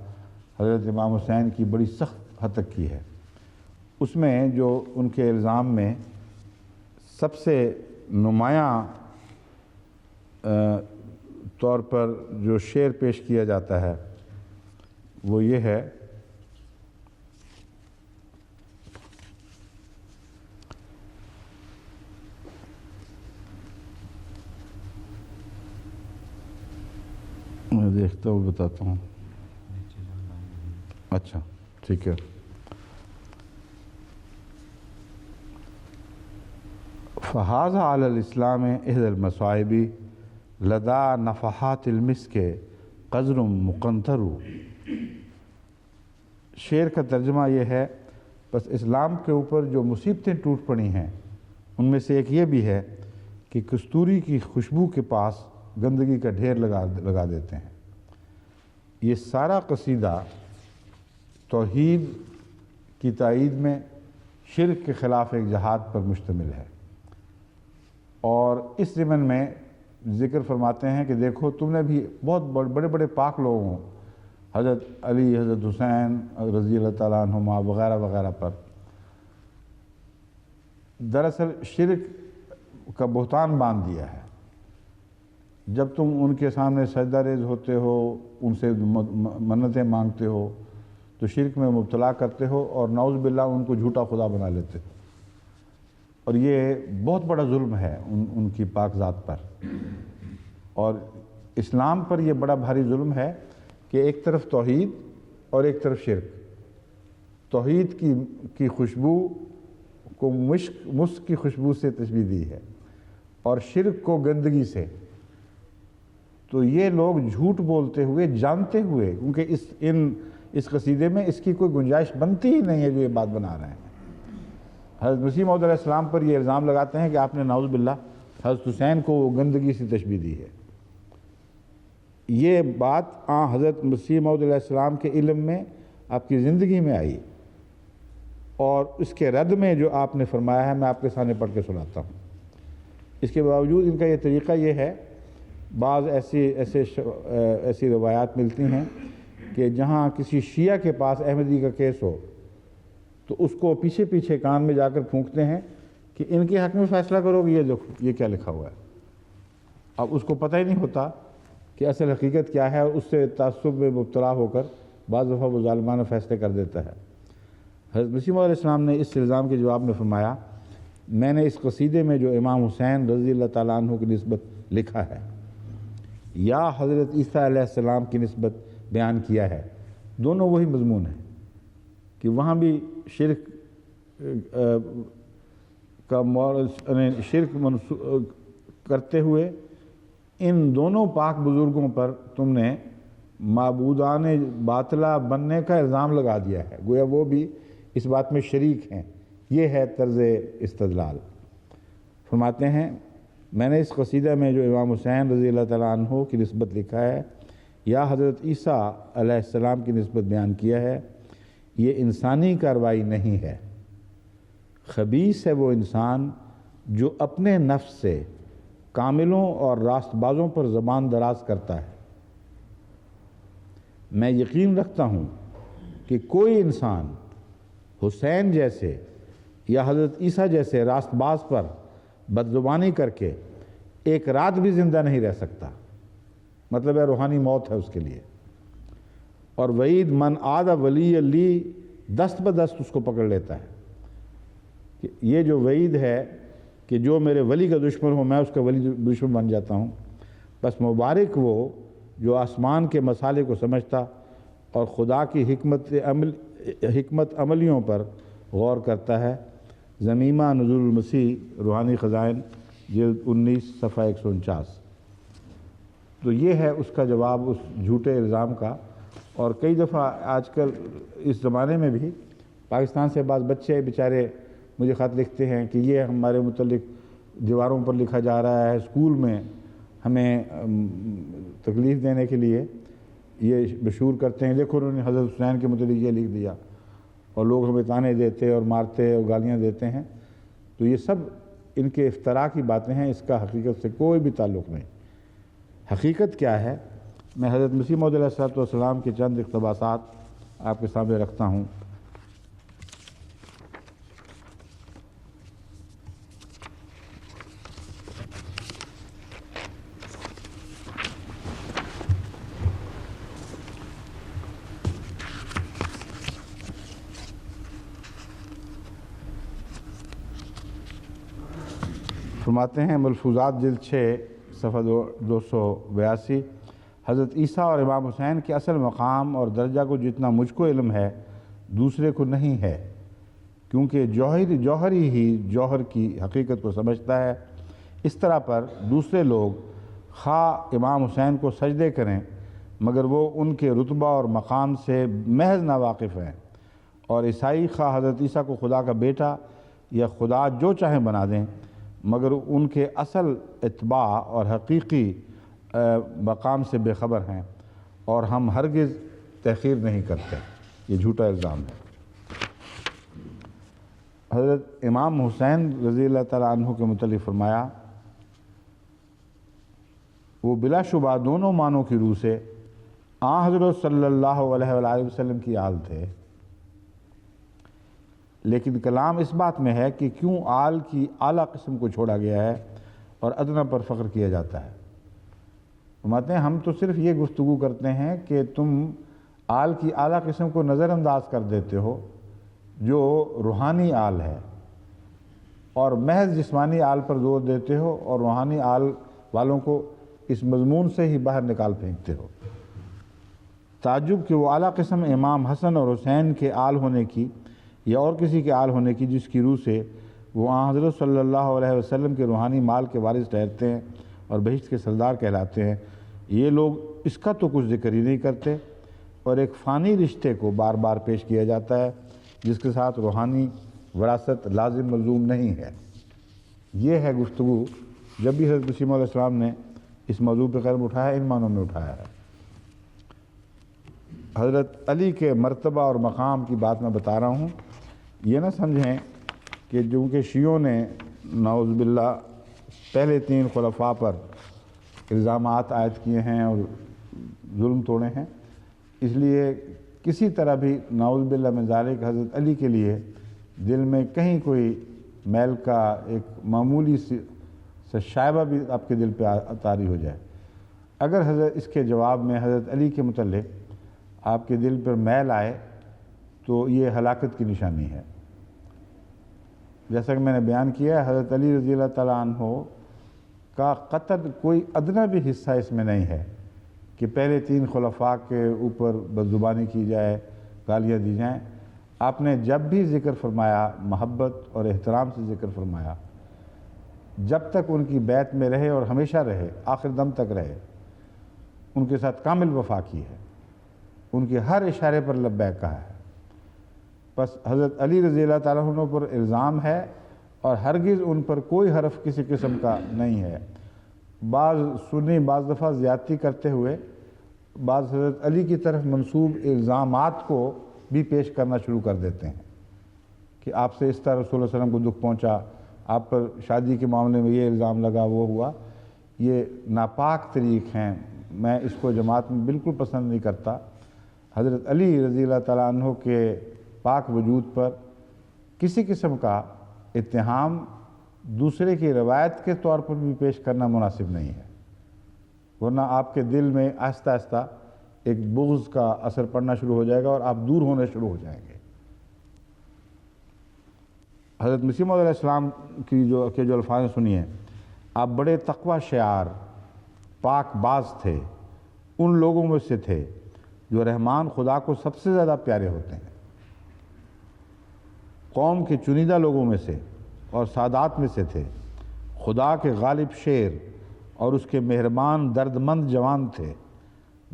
حضرت امام حسین کی بڑی سخت ہتک کی ہے۔ اس میں جو ان کے الزام میں سب سے نمایاں طور پر جو شعر پیش کیا جاتا ہے وہ یہ ہے، میں دیکھتا ہوں بتاتا ہوں۔ اچھا ٹھیک ہے۔ فَهَذَا عَلَى الْإِسْلَامِ إِحْدَى الْمَصَائِبِ لَدَى نَفَحَاتِ الْمِسْكِ قَذْرٌ مُقَنْطَرُ۔ شعر کا ترجمہ یہ ہے، بس اسلام کے اوپر جو مصیبتیں ٹوٹ پڑی ہیں ان میں سے ایک یہ بھی ہے کہ کستوری کی خوشبو کے پاس گندگی کا ڈھیر لگا دیتے ہیں۔ یہ سارا قصیدہ توحید کی تائید میں شرک کے خلاف ایک جہاد پر مشتمل ہے، اور اس ضمن میں ذکر فرماتے ہیں کہ دیکھو تم نے بھی بہت بڑے بڑے پاک لوگوں، حضرت علی، حضرت حسین رضی اللہ تعالیٰ عنہما وغیرہ وغیرہ پر دراصل شرک کا بہتان باندھ دیا ہے۔ جب تم ان کے سامنے سجدہ ریز ہوتے ہو، ان سے منتیں مانگتے ہو تو شرک میں مبتلا کرتے ہو، اور نعوذ باللہ ان کو جھوٹا خدا بنا لیتے ہو، اور یہ بہت بڑا ظلم ہے ان کی پاک ذات پر، اور اسلام پر یہ بڑا بھاری ظلم ہے کہ ایک طرف توحید اور ایک طرف شرک۔ توحید کی خوشبو کو مسک کی خوشبو سے تشبیہ دی ہے، اور شرک کو گندگی سے۔ تو یہ لوگ جھوٹ بولتے ہوئے، جانتے ہوئے، کیونکہ اس قصیدے میں اس کی کوئی گنجائش بنتی ہی نہیں ہے جو یہ بات بنا رہے ہیں، حضرت مسیح موعود علیہ السلام پر یہ الزام لگاتے ہیں کہ آپ نے نعوذ باللہ حضرت حسین کو گندگی سے تشبیہ دی ہے۔ یہ بات حضرت مسیح موعود علیہ السلام کے علم میں، آپ کی زندگی میں آئی، اور اس کے رد میں جو آپ نے فرمایا ہے میں آپ کے سامنے پڑھ کے سناتا ہوں۔ اس کے باوجود ان کا یہ طریقہ یہ ہے، بعض ایسی روایات ملتی ہیں کہ جہاں کسی شیعہ کے پاس احمدی کا کیس ہو تو اس کو پیچھے پیچھے کان میں جا کر پھونکتے ہیں کہ ان کے حق میں فیصلہ کرو گے، یہ دیکھو یہ کیا لکھا ہوا ہے۔ اب اس کو پتہ ہی نہیں ہوتا کہ اصل حقیقت کیا ہے، اور اس سے تعصب میں مبتلا ہو کر بعض دفعہ وہ ظالمانہ فیصلے کر دیتا ہے۔ حضرت مسیح موعود علیہ السلام نے اس الزام کے جواب میں فرمایا، میں نے اس قصیدے میں جو امام حسین رضی اللہ تعالیٰ عنہ کی نسبت لکھا ہے یا حضرت عیسیٰ علیہ السلام کی نسبت بیان کیا ہے، دونوں وہی مضمون ہیں کہ وہاں بھی شرک کرتے ہوئے ان دونوں پاک بزرگوں پر تم نے معبودان باطلہ بننے کا الزام لگا دیا ہے، گویا وہ بھی اس بات میں شریک ہیں۔ یہ ہے طرز استدلال۔ فرماتے ہیں، میں نے اس قصیدہ میں جو امام حسین رضی اللہ تعالیٰ عنہ کی نسبت لکھا ہے یا حضرت عیسیٰ علیہ السلام کی نسبت بیان کیا ہے، یہ انسانی کارروائی نہیں ہے۔ خبیث ہے وہ انسان جو اپنے نفس سے کاملوں اور راست بازوں پر زبان دراز کرتا ہے۔ میں یقین رکھتا ہوں کہ کوئی انسان حسین جیسے یا حضرت عیسیٰ جیسے راست باز پر بدزبانی کر کے ایک رات بھی زندہ نہیں رہ سکتا، مطلب ہے روحانی موت ہے اس کے لیے۔ اور وعید من عاد ولی لی دست بدست اس کو پکڑ لیتا ہے کہ یہ جو وعید ہے کہ جو میرے ولی کا دشمن ہو میں اس کا ولی دشمن بن جاتا ہوں۔ بس مبارک وہ جو آسمان کے مسالے کو سمجھتا اور خدا کی حکمت عملیوں پر غور کرتا ہے۔ ضمیمہ نزول المسیح روحانی خزائن جلد 19 صفحہ 149۔ تو یہ ہے اس کا جواب اس جھوٹے الزام کا۔ اور کئی دفعہ آج کل اس زمانے میں بھی پاکستان سے بعض بچے بیچارے مجھے خط لکھتے ہیں کہ یہ ہمارے متعلق دیواروں پر لکھا جا رہا ہے، اسکول میں ہمیں تکلیف دینے کے لیے یہ مشہور کرتے ہیں، دیکھو انہوں نے حضرت حسین کے متعلق یہ لکھ دیا، اور لوگ ہمیں تانے دیتے اور مارتے اور گالیاں دیتے ہیں۔ تو یہ سب ان کے افتراء کی باتیں ہیں، اس کا حقیقت سے کوئی بھی تعلق نہیں۔ حقیقت کیا ہے، میں حضرت مسیح موعود علیہ السلام کے چند اقتباسات آپ کے سامنے رکھتا ہوں۔ فرماتے ہیں ملفوظات جلد 6 صفحہ 282، حضرت عیسیٰ اور امام حسین کے اصل مقام اور درجہ کو جتنا مجھ کو علم ہے دوسرے کو نہیں ہے، کیونکہ جوہری ہی جوہر کی حقیقت کو سمجھتا ہے۔ اس طرح پر دوسرے لوگ خواہ امام حسین کو سجدے کریں مگر وہ ان کے رتبہ اور مقام سے محض ناواقف ہیں، اور عیسائی خواہ حضرت عیسیٰ کو خدا کا بیٹا یا خدا جو چاہیں بنا دیں مگر ان کے اصل اتباع اور حقیقی مقام سے بے خبر ہیں، اور ہم ہرگز تحقیر نہیں کرتے۔ یہ جھوٹا الزام ہے۔ حضرت امام حسین رضی اللہ تعالیٰ عنہ کے متعلق فرمایا، وہ بلا شبہ دونوں معنوں کی روح سے حضرت صلی اللہ علیہ وآلہ وسلم کی آل تھے، لیکن کلام اس بات میں ہے کہ کیوں آل کی اعلیٰ قسم کو چھوڑا گیا ہے اور ادنا پر فخر کیا جاتا ہے۔ فرماتے ہیں ہم تو صرف یہ گفتگو کرتے ہیں کہ تم آل کی اعلیٰ قسم کو نظر انداز کر دیتے ہو جو روحانی آل ہے، اور محض جسمانی آل پر زور دیتے ہو اور روحانی آل والوں کو اس مضمون سے ہی باہر نکال پھینکتے ہو۔ تعجب کہ وہ اعلیٰ قسم امام حسن اور حسین کے آل ہونے کی یا اور کسی کے آل ہونے کی جس کی روح سے وہ حضرت صلی اللہ علیہ وسلم کے روحانی مال کے وارث ٹھہرتے ہیں اور بہشت کے سردار کہلاتے ہیں، یہ لوگ اس کا تو کچھ ذکر ہی نہیں کرتے، اور ایک فانی رشتے کو بار بار پیش کیا جاتا ہے جس کے ساتھ روحانی وراثت لازم ملزوم نہیں ہے۔ یہ ہے گفتگو جب بھی حضرت مسیح علیہ السلام نے اس موضوع پہ قلم اٹھایا، ان معنوں میں اٹھایا ہے۔ حضرت علی کے مرتبہ اور مقام کی بات میں بتا رہا ہوں، یہ نہ سمجھیں کہ چونکہ شیعوں نے نعوذ باللہ پہلے 3 خلفاء پر الزامات عائد کیے ہیں اور ظلم توڑے ہیں، اس لیے کسی طرح بھی نعوذ باللہ من ذالک حضرت علی کے لیے دل میں کہیں کوئی میل کا ایک معمولی سے شائبہ بھی آپ کے دل پہ طاری ہو جائے۔ اگر حضرت اس کے جواب میں حضرت علی کے متعلق آپ کے دل پر میل آئے تو یہ ہلاکت کی نشانی ہے۔ جیسا کہ میں نے بیان کیا ہے، حضرت علی رضی اللہ تعالیٰ عنہ کا قطعاً کوئی ادنا بھی حصہ اس میں نہیں ہے کہ پہلے 3 خلفاء کے اوپر بدزبانی کی جائے، گالیاں دی جائیں۔ آپ نے جب بھی ذکر فرمایا محبت اور احترام سے ذکر فرمایا، جب تک ان کی بیعت میں رہے اور ہمیشہ رہے، آخر دم تک رہے، ان کے ساتھ کامل وفا کی ہے، ان کے ہر اشارے پر لبیک کہا ہے۔ بس حضرت علی رضی اللہ تعالیٰ عنہ پر الزام ہے اور ہرگز ان پر کوئی حرف کسی قسم کا نہیں ہے۔ بعض سنی بعض دفعہ زیادتی کرتے ہوئے بعض حضرت علی کی طرف منسوب الزامات کو بھی پیش کرنا شروع کر دیتے ہیں کہ آپ سے اس طرح رسول اللہ علیہ وسلم کو دکھ پہنچا، آپ پر شادی کے معاملے میں یہ الزام لگا، وہ ہوا۔ یہ ناپاک طریق ہیں، میں اس کو جماعت میں بالکل پسند نہیں کرتا۔ حضرت علی رضی اللہ تعالیٰ عنہ کے پاک وجود پر کسی قسم کا اتہام دوسرے کی روایت کے طور پر بھی پیش کرنا مناسب نہیں ہے، ورنہ آپ کے دل میں آہستہ آہستہ ایک بغض کا اثر پڑنا شروع ہو جائے گا اور آپ دور ہونے شروع ہو جائیں گے۔ حضرت مسیح موعود علیہ السلام کی جو الفاظ سنیے، آپ بڑے تقوی شعار، پاک باز تھے، ان لوگوں میں سے تھے جو رحمان خدا کو سب سے زیادہ پیارے ہوتے ہیں، قوم کے چنیدہ لوگوں میں سے اور سادات میں سے تھے، خدا کے غالب شیر اور اس کے مہربان دردمند جوان تھے،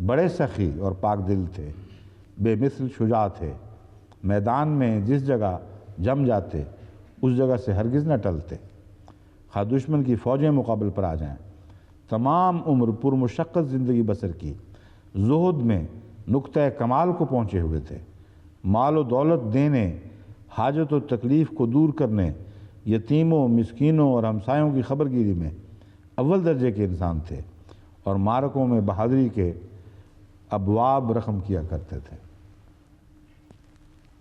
بڑے سخی اور پاک دل تھے، بے مثل شجاع تھے، میدان میں جس جگہ جم جاتے اس جگہ سے ہرگز نہ ٹلتے، خواہ دشمن کی فوجیں مقابل پر آ جائیں۔ تمام عمر پرمشقت زندگی بسر کی، زہد میں نقطۂ کمال کو پہنچے ہوئے تھے، مال و دولت دینے، حاجت و تکلیف کو دور کرنے، یتیموں، مسکینوں اور ہمسایوں کی خبر گیری میں اول درجے کے انسان تھے، اور معرکوں میں بہادری کے ابواب رقم کیا کرتے تھے۔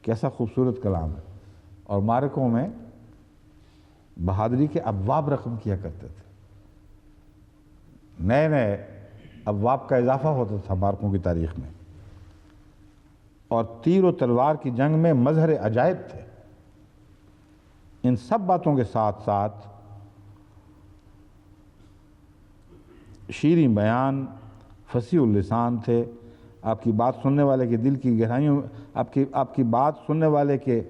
کیسا خوبصورت کلام ہے! اور معرکوں میں بہادری کے ابواب رقم کیا کرتے تھے، نئے نئے ابواب کا اضافہ ہوتا تھا معرکوں کی تاریخ میں، اور تیر و تلوار کی جنگ میں مظہر عجائب تھے۔ ان سب باتوں کے ساتھ ساتھ شیریں بیان، فصیح اللسان تھے۔ آپ کی بات سننے والے کے دل کی گہرائیوں آپ کی بات سننے والے کے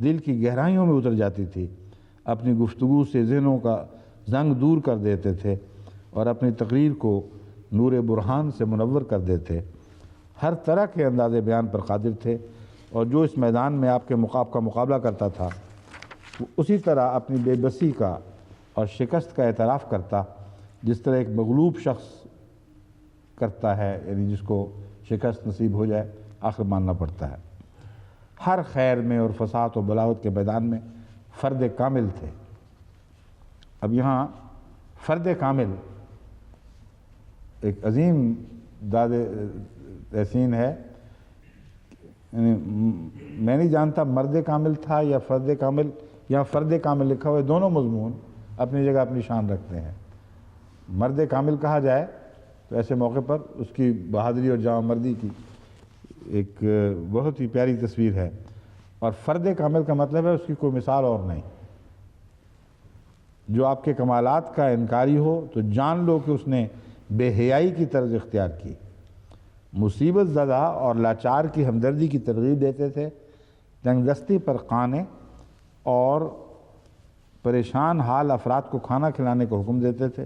دل کی گہرائیوں میں اتر جاتی تھی، اپنی گفتگو سے ذہنوں کا زنگ دور کر دیتے تھے اور اپنی تقریر کو نور برہان سے منور کر دیتے۔ ہر طرح کے انداز بیان پر قادر تھے، اور جو اس میدان میں آپ کا مقابلہ کرتا تھا وہ اسی طرح اپنی بے بسی کا اور شکست کا اعتراف کرتا جس طرح ایک مغلوب شخص کرتا ہے، یعنی جس کو شکست نصیب ہو جائے آخر ماننا پڑتا ہے۔ ہر خیر میں اور فساد و بلاوت کے میدان میں فرد کامل تھے۔ اب یہاں فرد کامل ایک عظیم داد تحسین ہے، یعنی میں نہیں جانتا مرد کامل تھا یا فرد کامل، یا فرد کامل لکھا ہوا ہے، دونوں مضمون اپنی جگہ اپنی شان رکھتے ہیں۔ مرد کامل کہا جائے تو ایسے موقع پر اس کی بہادری اور جامع مردی کی ایک بہت ہی پیاری تصویر ہے، اور فرد کامل کا مطلب ہے اس کی کوئی مثال اور نہیں۔ جو آپ کے کمالات کا انکاری ہو تو جان لو کہ اس نے بے حیائی کی طرز اختیار کی، مصیبت زدہ اور لاچار کی ہمدردی کی ترغیب دیتے تھے، تنگ دستی پر قانے اور پریشان حال افراد کو کھانا کھلانے کا حکم دیتے تھے،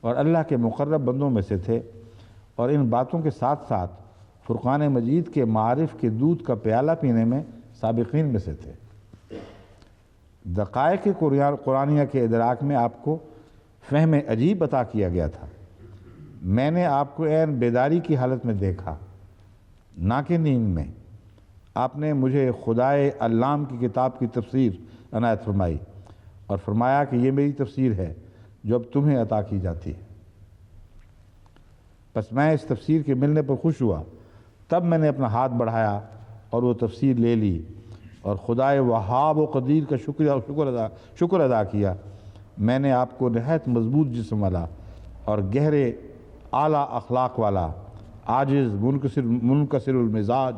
اور اللہ کے مقرب بندوں میں سے تھے، اور ان باتوں کے ساتھ ساتھ فرقان مجید کے معارف کے دودھ کا پیالہ پینے میں سابقین میں سے تھے۔ دقائق قرآنیہ کے ادراک میں آپ کو فہم عجیب عطا کیا گیا تھا۔ میں نے آپ کو عین بیداری کی حالت میں دیکھا، نہ کہ نیند میں۔ آپ نے مجھے خدائے علام کی کتاب کی تفسیر عنایت فرمائی اور فرمایا کہ یہ میری تفسیر ہے جو اب تمہیں عطا کی جاتی ہے۔ بس میں اس تفسیر کے ملنے پر خوش ہوا، تب میں نے اپنا ہاتھ بڑھایا اور وہ تفسیر لے لی اور خدائے وہاب و قدیر کا شکر ادا کیا۔ میں نے آپ کو نہایت مضبوط جسم والا اور گہرے اعلیٰ اخلاق والا عاجز منکسر المزاج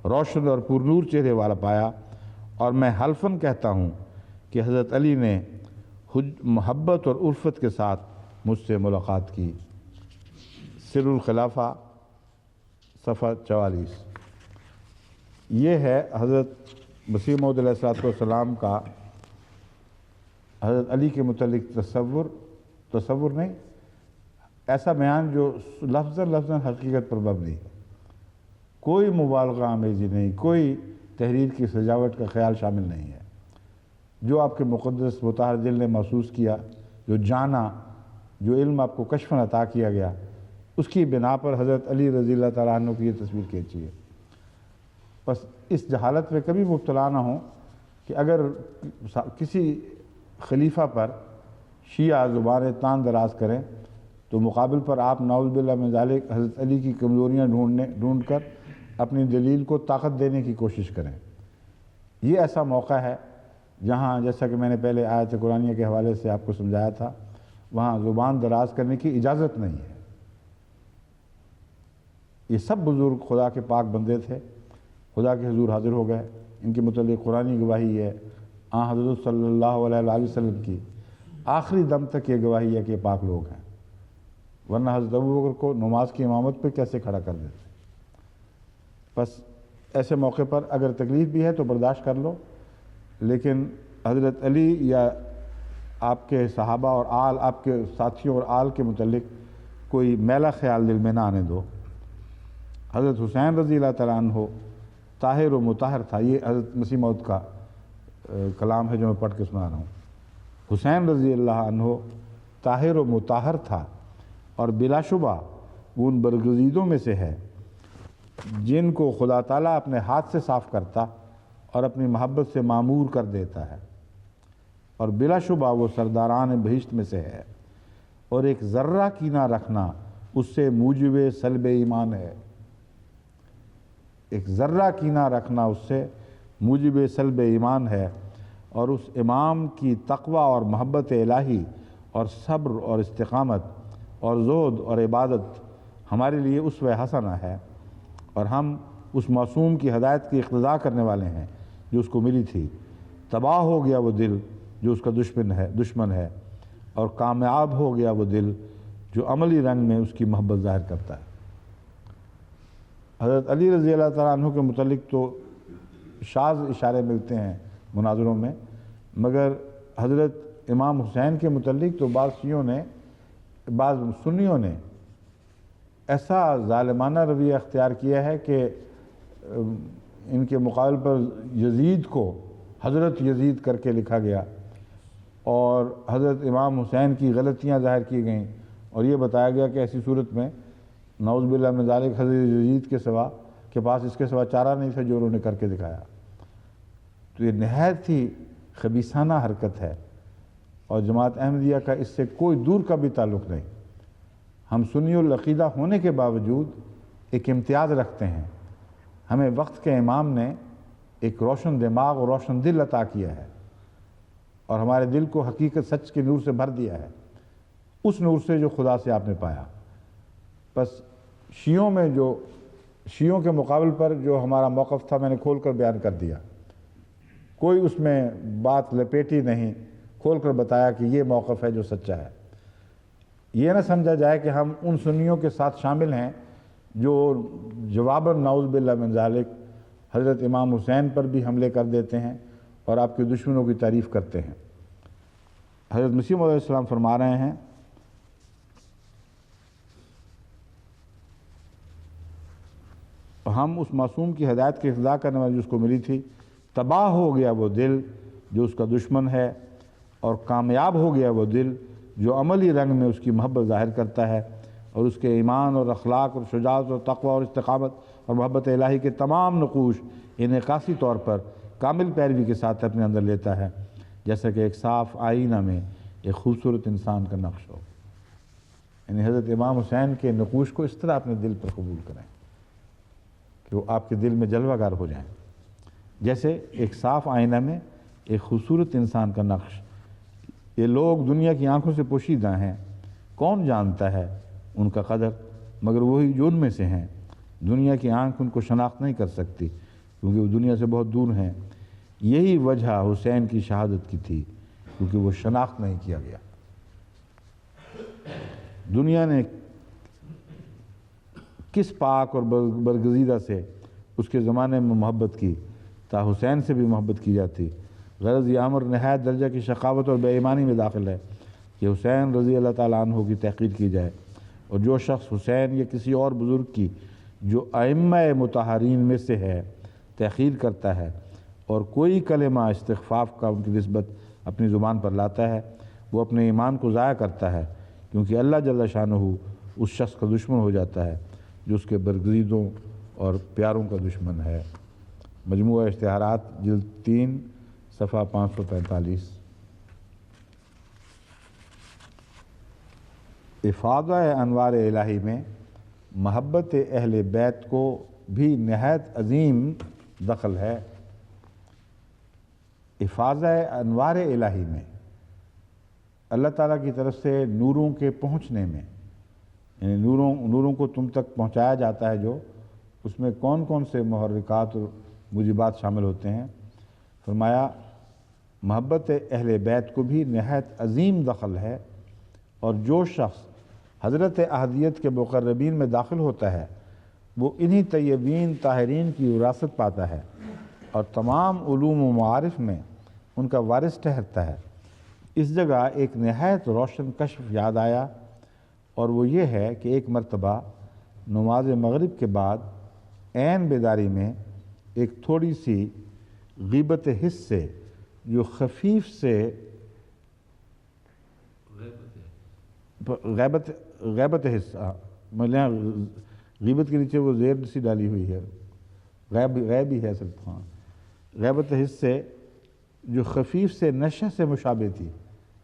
روشن اور پرنور چہرے والا پایا، اور میں حلفاً کہتا ہوں کہ حضرت علی نے محبت اور الفت کے ساتھ مجھ سے ملاقات کی۔ سر الخلافہ صفحہ 44۔ یہ ہے حضرت مسیح موعود علیہ السلام کا حضرت علی کے متعلق تصور نہیں، ایسا بیان جو لفظاً حقیقت پر مبنی ہے، کوئی مبالغہ آمیزی نہیں، کوئی تحریر کی سجاوٹ کا خیال شامل نہیں ہے۔ جو آپ کے مقدس مطہر دل نے محسوس کیا، جو جانا، جو علم آپ کو کشفاً عطا کیا گیا، اس کی بنا پر حضرت علی رضی اللہ تعالیٰ عنہ کی یہ تصویر کھینچی ہے۔ بس اس جہالت میں کبھی مبتلا نہ ہوں کہ اگر کسی خلیفہ پر شیعہ زبان تان دراز کریں تو مقابل پر آپ نعوذ باللہ من ذالک حضرت علی کی کمزوریاں ڈھونڈ کر اپنی دلیل کو طاقت دینے کی کوشش کریں۔ یہ ایسا موقع ہے جہاں، جیسا کہ میں نے پہلے آیت قرآنیہ کے حوالے سے آپ کو سمجھایا تھا، وہاں زبان دراز کرنے کی اجازت نہیں ہے۔ یہ سب بزرگ خدا کے پاک بندے تھے، خدا کے حضور حاضر ہو گئے، ان کے متعلق قرآنی گواہی ہے، حضرت صلی اللہ علیہ وآلہ وسلم کی آخری دم تک یہ گواہی ہے کہ یہ پاک لوگ ہیں، ورنہ حضرت ابوبکر کو نماز کی امامت پہ کیسے کھڑا کر دیتے۔ بس ایسے موقع پر اگر تکلیف بھی ہے تو برداشت کر لو، لیکن حضرت علی یا آپ کے صحابہ اور آل، آپ کے ساتھیوں اور آل کے متعلق کوئی میلا خیال دل میں نہ آنے دو۔ حضرت حسین رضی اللہ تعالیٰ عنہ طاہر و مطہر تھا، یہ حضرت مسیح موعود کا کلام ہے جو میں پڑھ کے سنا رہا ہوں۔ حسین رضی اللہ عنہ طاہر و مطہر تھا اور بلا شبہ وہ ان برگزیدوں میں سے ہے جن کو خدا تعالیٰ اپنے ہاتھ سے صاف کرتا اور اپنی محبت سے معمور کر دیتا ہے، اور بلا شبہ وہ سرداران بہشت میں سے ہے، اور ایک ذرہ کینہ رکھنا اس سے موجب سلب ایمان ہے۔ ایک ذرہ کینہ رکھنا اس سے موجب سلب ایمان ہے، اور اس امام کی تقوی اور محبت الہی اور صبر اور استقامت اور زہد اور عبادت ہمارے لیے اسوہ حسنہ ہے، اور ہم اس معصوم کی ہدایت کی اقتداء کرنے والے ہیں جو اس کو ملی تھی۔ تباہ ہو گیا وہ دل جو اس کا دشمن ہے، اور کامیاب ہو گیا وہ دل جو عملی رنگ میں اس کی محبت ظاہر کرتا ہے۔ حضرت علی رضی اللہ تعالیٰ عنہ کے متعلق تو شاذ اشارے ملتے ہیں مناظروں میں، مگر حضرت امام حسین کے متعلق تو بعض سنیوں نے ایسا ظالمانہ رویہ اختیار کیا ہے کہ ان کے مقابل پر یزید کو حضرت یزید کر کے لکھا گیا، اور حضرت امام حسین کی غلطیاں ظاہر کی گئیں، اور یہ بتایا گیا کہ ایسی صورت میں نعوذ باللہ من ذالک حضرت یزید کے پاس اس کے سوا چارہ نہیں تھا جو انہوں نے کر کے دکھایا۔ تو یہ نہایت ہی خبیثانہ حرکت ہے، اور جماعت احمدیہ کا اس سے کوئی دور کا بھی تعلق نہیں۔ ہم سنی العقیدہ ہونے کے باوجود ایک امتیاز رکھتے ہیں، ہمیں وقت کے امام نے ایک روشن دماغ اور روشن دل عطا کیا ہے، اور ہمارے دل کو حقیقت سچ کے نور سے بھر دیا ہے، اس نور سے جو خدا سے آپ نے پایا۔ بس شیعوں کے مقابل پر جو ہمارا موقف تھا میں نے کھول کر بیان کر دیا، کوئی اس میں بات لپیٹی نہیں، کھول کر بتایا کہ یہ موقف ہے جو سچا ہے۔ یہ نہ سمجھا جائے کہ ہم ان سنیوں کے ساتھ شامل ہیں جو جواباً نعوذ باللہ من ذالک حضرت امام حسین پر بھی حملے کر دیتے ہیں اور آپ کے دشمنوں کی تعریف کرتے ہیں۔ حضرت مسیح موعود علیہ السلام فرما رہے ہیں، ہم اس معصوم کی ہدایت کی اقتداء کرنے والی جو اس کو ملی تھی، تباہ ہو گیا وہ دل جو اس کا دشمن ہے، اور کامیاب ہو گیا وہ دل جو عملی رنگ میں اس کی محبت ظاہر کرتا ہے، اور اس کے ایمان اور اخلاق اور شجاعت اور تقوی اور استقامت اور محبت الہی کے تمام نقوش انعکاسی طور پر کامل پیروی کے ساتھ اپنے اندر لیتا ہے، جیسا کہ ایک صاف آئینہ میں ایک خوبصورت انسان کا نقش ہو۔ یعنی حضرت امام حسین کے نقوش کو اس طرح اپنے دل پر قبول کریں کہ وہ آپ کے دل میں جلوہ گر ہو جائیں، جیسے ایک صاف آئینہ میں ایک خوبصورت انسان کا نقش۔ یہ لوگ دنیا کی آنکھوں سے پوشیدہ ہیں، کون جانتا ہے ان کا قدر؟ مگر وہی جو ان میں سے ہیں دنیا کی آنکھ ان کو شناخت نہیں کر سکتی کیونکہ وہ دنیا سے بہت دور ہیں۔ یہی وجہ حسین کی شہادت کی تھی، کیونکہ وہ شناخت نہیں کیا گیا۔ دنیا نے کس پاک اور برگزیدہ سے اس کے زمانے میں محبت کی، تا حسین سے بھی محبت کی جاتی۔ غرض یہ امر نہایت درجہ کی شقاوت اور بے ایمانی میں داخل ہے کہ حسین رضی اللہ تعالیٰ عنہ کی تحقیر کی جائے، اور جو شخص حسین یا کسی اور بزرگ کی جو ائمہ مطہرین میں سے ہے تحقیر کرتا ہے اور کوئی کلمہ استخفاف کا ان کی نسبت اپنی زبان پر لاتا ہے، وہ اپنے ایمان کو ضائع کرتا ہے، کیونکہ اللہ جل شانہ اس شخص کا دشمن ہو جاتا ہے جو اس کے برگزیدوں اور پیاروں کا دشمن ہے۔ مجموعہ اشتہارات جلد 3 صفحہ 545۔ افاضہ انوار الہی میں محبت اہل بیت کو بھی نہایت عظیم دخل ہے۔ افاضہ انوار الہی میں اللہ تعالیٰ کی طرف سے نوروں کے پہنچنے میں، یعنی نوروں کو تم تک پہنچایا جاتا ہے، جو اس میں کون کون سے محرکات اور موجبات شامل ہوتے ہیں۔ فرمایا محبت اہل بیت کو بھی نہایت عظیم دخل ہے، اور جو شخص حضرت احدیت کے مقربین میں داخل ہوتا ہے وہ انہی طیبین طاہرین کی وراثت پاتا ہے اور تمام علوم و معارف میں ان کا وارث ٹھہرتا ہے۔ اس جگہ ایک نہایت روشن کشف یاد آیا، اور وہ یہ ہے کہ ایک مرتبہ نماز مغرب کے بعد عین بیداری میں ایک تھوڑی سی غیبت حس سے، جو خفیف سے غیبت حس، غیبت کے نیچے وہ زیر سی ڈالی ہوئی ہے، غیب ہی ہے صرف، ہاں، غیبت حس سے جو خفیف سے نشہ سے مشابہ تھی،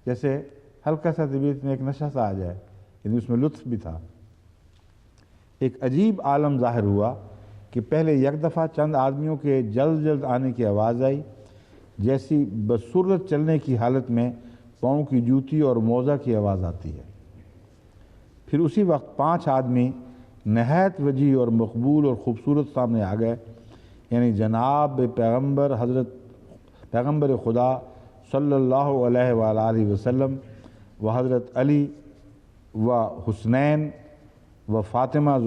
جیسے ہلکا سا طبیعت میں ایک نشہ سا آ جائے، یعنی اس میں لطف بھی تھا۔ ایک عجیب عالم ظاہر ہوا کہ پہلے یک دفعہ چند آدمیوں کے جلد جلد آنے کی آواز آئی، جیسی بسرعت چلنے کی حالت میں پاؤں کی جوتی اور موزہ کی آواز آتی ہے۔ پھر اسی وقت 5 آدمی نہایت وجیح اور مقبول اور خوبصورت سامنے آ گئے، یعنی جناب پیغمبر خدا صلی اللہ علیہ وآلہ وسلم و حضرت علی و حسنین و فاطمہ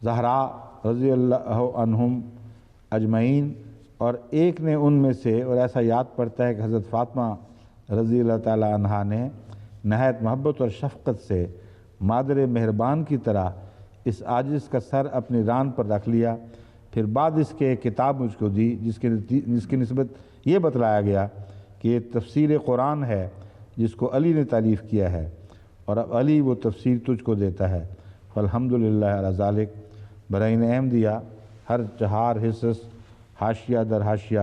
زہرا رضی اللہ عنہم اجمعین، اور ایک نے ان میں سے، اور ایسا یاد پڑتا ہے کہ حضرت فاطمہ رضی اللہ تعالی عنہا نے نہایت محبت اور شفقت سے مادر مہربان کی طرح اس عاجز کا سر اپنی ران پر رکھ لیا۔ پھر بعد اس کے ایک کتاب مجھ کو دی جس کی نسبت یہ بتلایا گیا کہ یہ تفسیر قرآن ہے جس کو علی نے تالیف کیا ہے، اور اب علی وہ تفسیر تجھ کو دیتا ہے، فالحمدللہ علی ذالک۔ برائن اہم دیا ہر 4 حصص، حاشیہ در حاشیہ،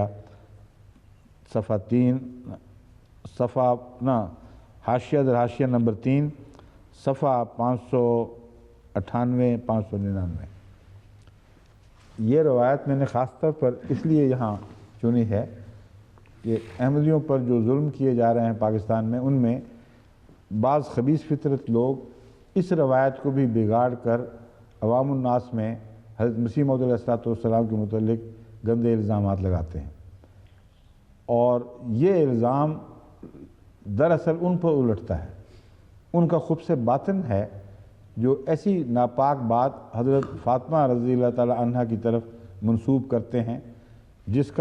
حاشیہ در حاشیہ نمبر 3، صفحہ 598 599۔ یہ روایت میں نے خاص طور پر اس لیے یہاں چنی ہے کہ احمدیوں پر جو ظلم کیے جا رہے ہیں پاکستان میں، ان میں بعض خبیث فطرت لوگ اس روایت کو بھی بگاڑ کر عوام الناس میں حضرت مسیح موعود علیہ السلام کے متعلق گندے الزامات لگاتے ہیں، اور یہ الزام دراصل ان پر الٹتا ہے۔ ان کا خبث باطن ہے جو ایسی ناپاک بات حضرت فاطمہ رضی اللہ تعالی عنہ کی طرف منسوب کرتے ہیں جس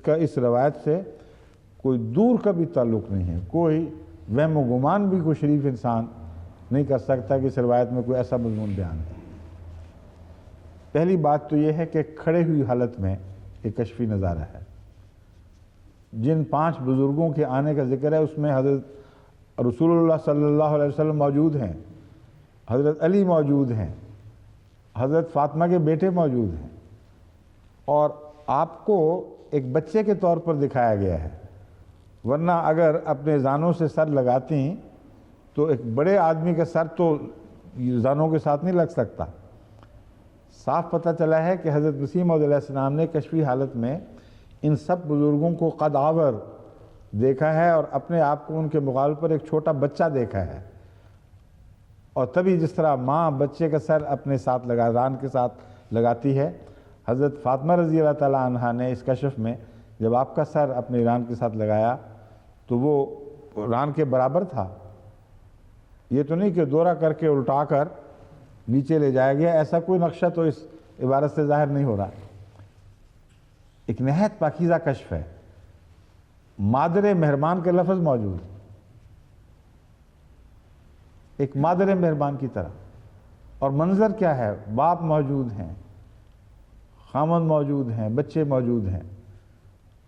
کا اس روایت سے کوئی دور کا بھی تعلق نہیں ہے۔ کوئی وہم و گمان بھی کوئی شریف انسان نہیں کر سکتا کہ اس روایت میں کوئی ایسا مضمون بیان ہے۔ پہلی بات تو یہ ہے کہ کھڑے ہوئی حالت میں ایک کشفی نظارہ ہے۔ جن 5 بزرگوں کے آنے کا ذکر ہے اس میں حضرت رسول اللہ صلی اللہ علیہ وسلم موجود ہیں، حضرت علی موجود ہیں، حضرت فاطمہ کے بیٹے موجود ہیں، اور آپ کو ایک بچے کے طور پر دکھایا گیا ہے، ورنہ اگر اپنے زانوں سے سر لگاتی تو ایک بڑے آدمی کا سر تو زانوں کے ساتھ نہیں لگ سکتا۔ صاف پتہ چلا ہے کہ حضرت مسیح موعود علیہ السلام نے کشفی حالت میں ان سب بزرگوں کو قد آور دیکھا ہے، اور اپنے آپ کو ان کے مقابل پر ایک چھوٹا بچہ دیکھا ہے، اور تبھی جس طرح ماں بچے کا سر اپنے ساتھ ران کے ساتھ لگاتی ہے، حضرت فاطمہ رضی اللہ تعالیٰ عنہا نے اس کشف میں جب آپ کا سر اپنے ران کے ساتھ لگایا تو وہ ران کے برابر تھا. یہ تو نہیں کہ دورہ کر کے الٹا کر نیچے لے جایا گیا، ایسا کوئی نقشہ تو اس عبارت سے ظاہر نہیں ہو رہا. ایک نہایت پاکیزہ کشف ہے. مادر مہربان کا لفظ موجود، ایک مادر مہربان کی طرح. اور منظر کیا ہے؟ باپ موجود ہیں، خامند موجود ہیں، بچے موجود ہیں،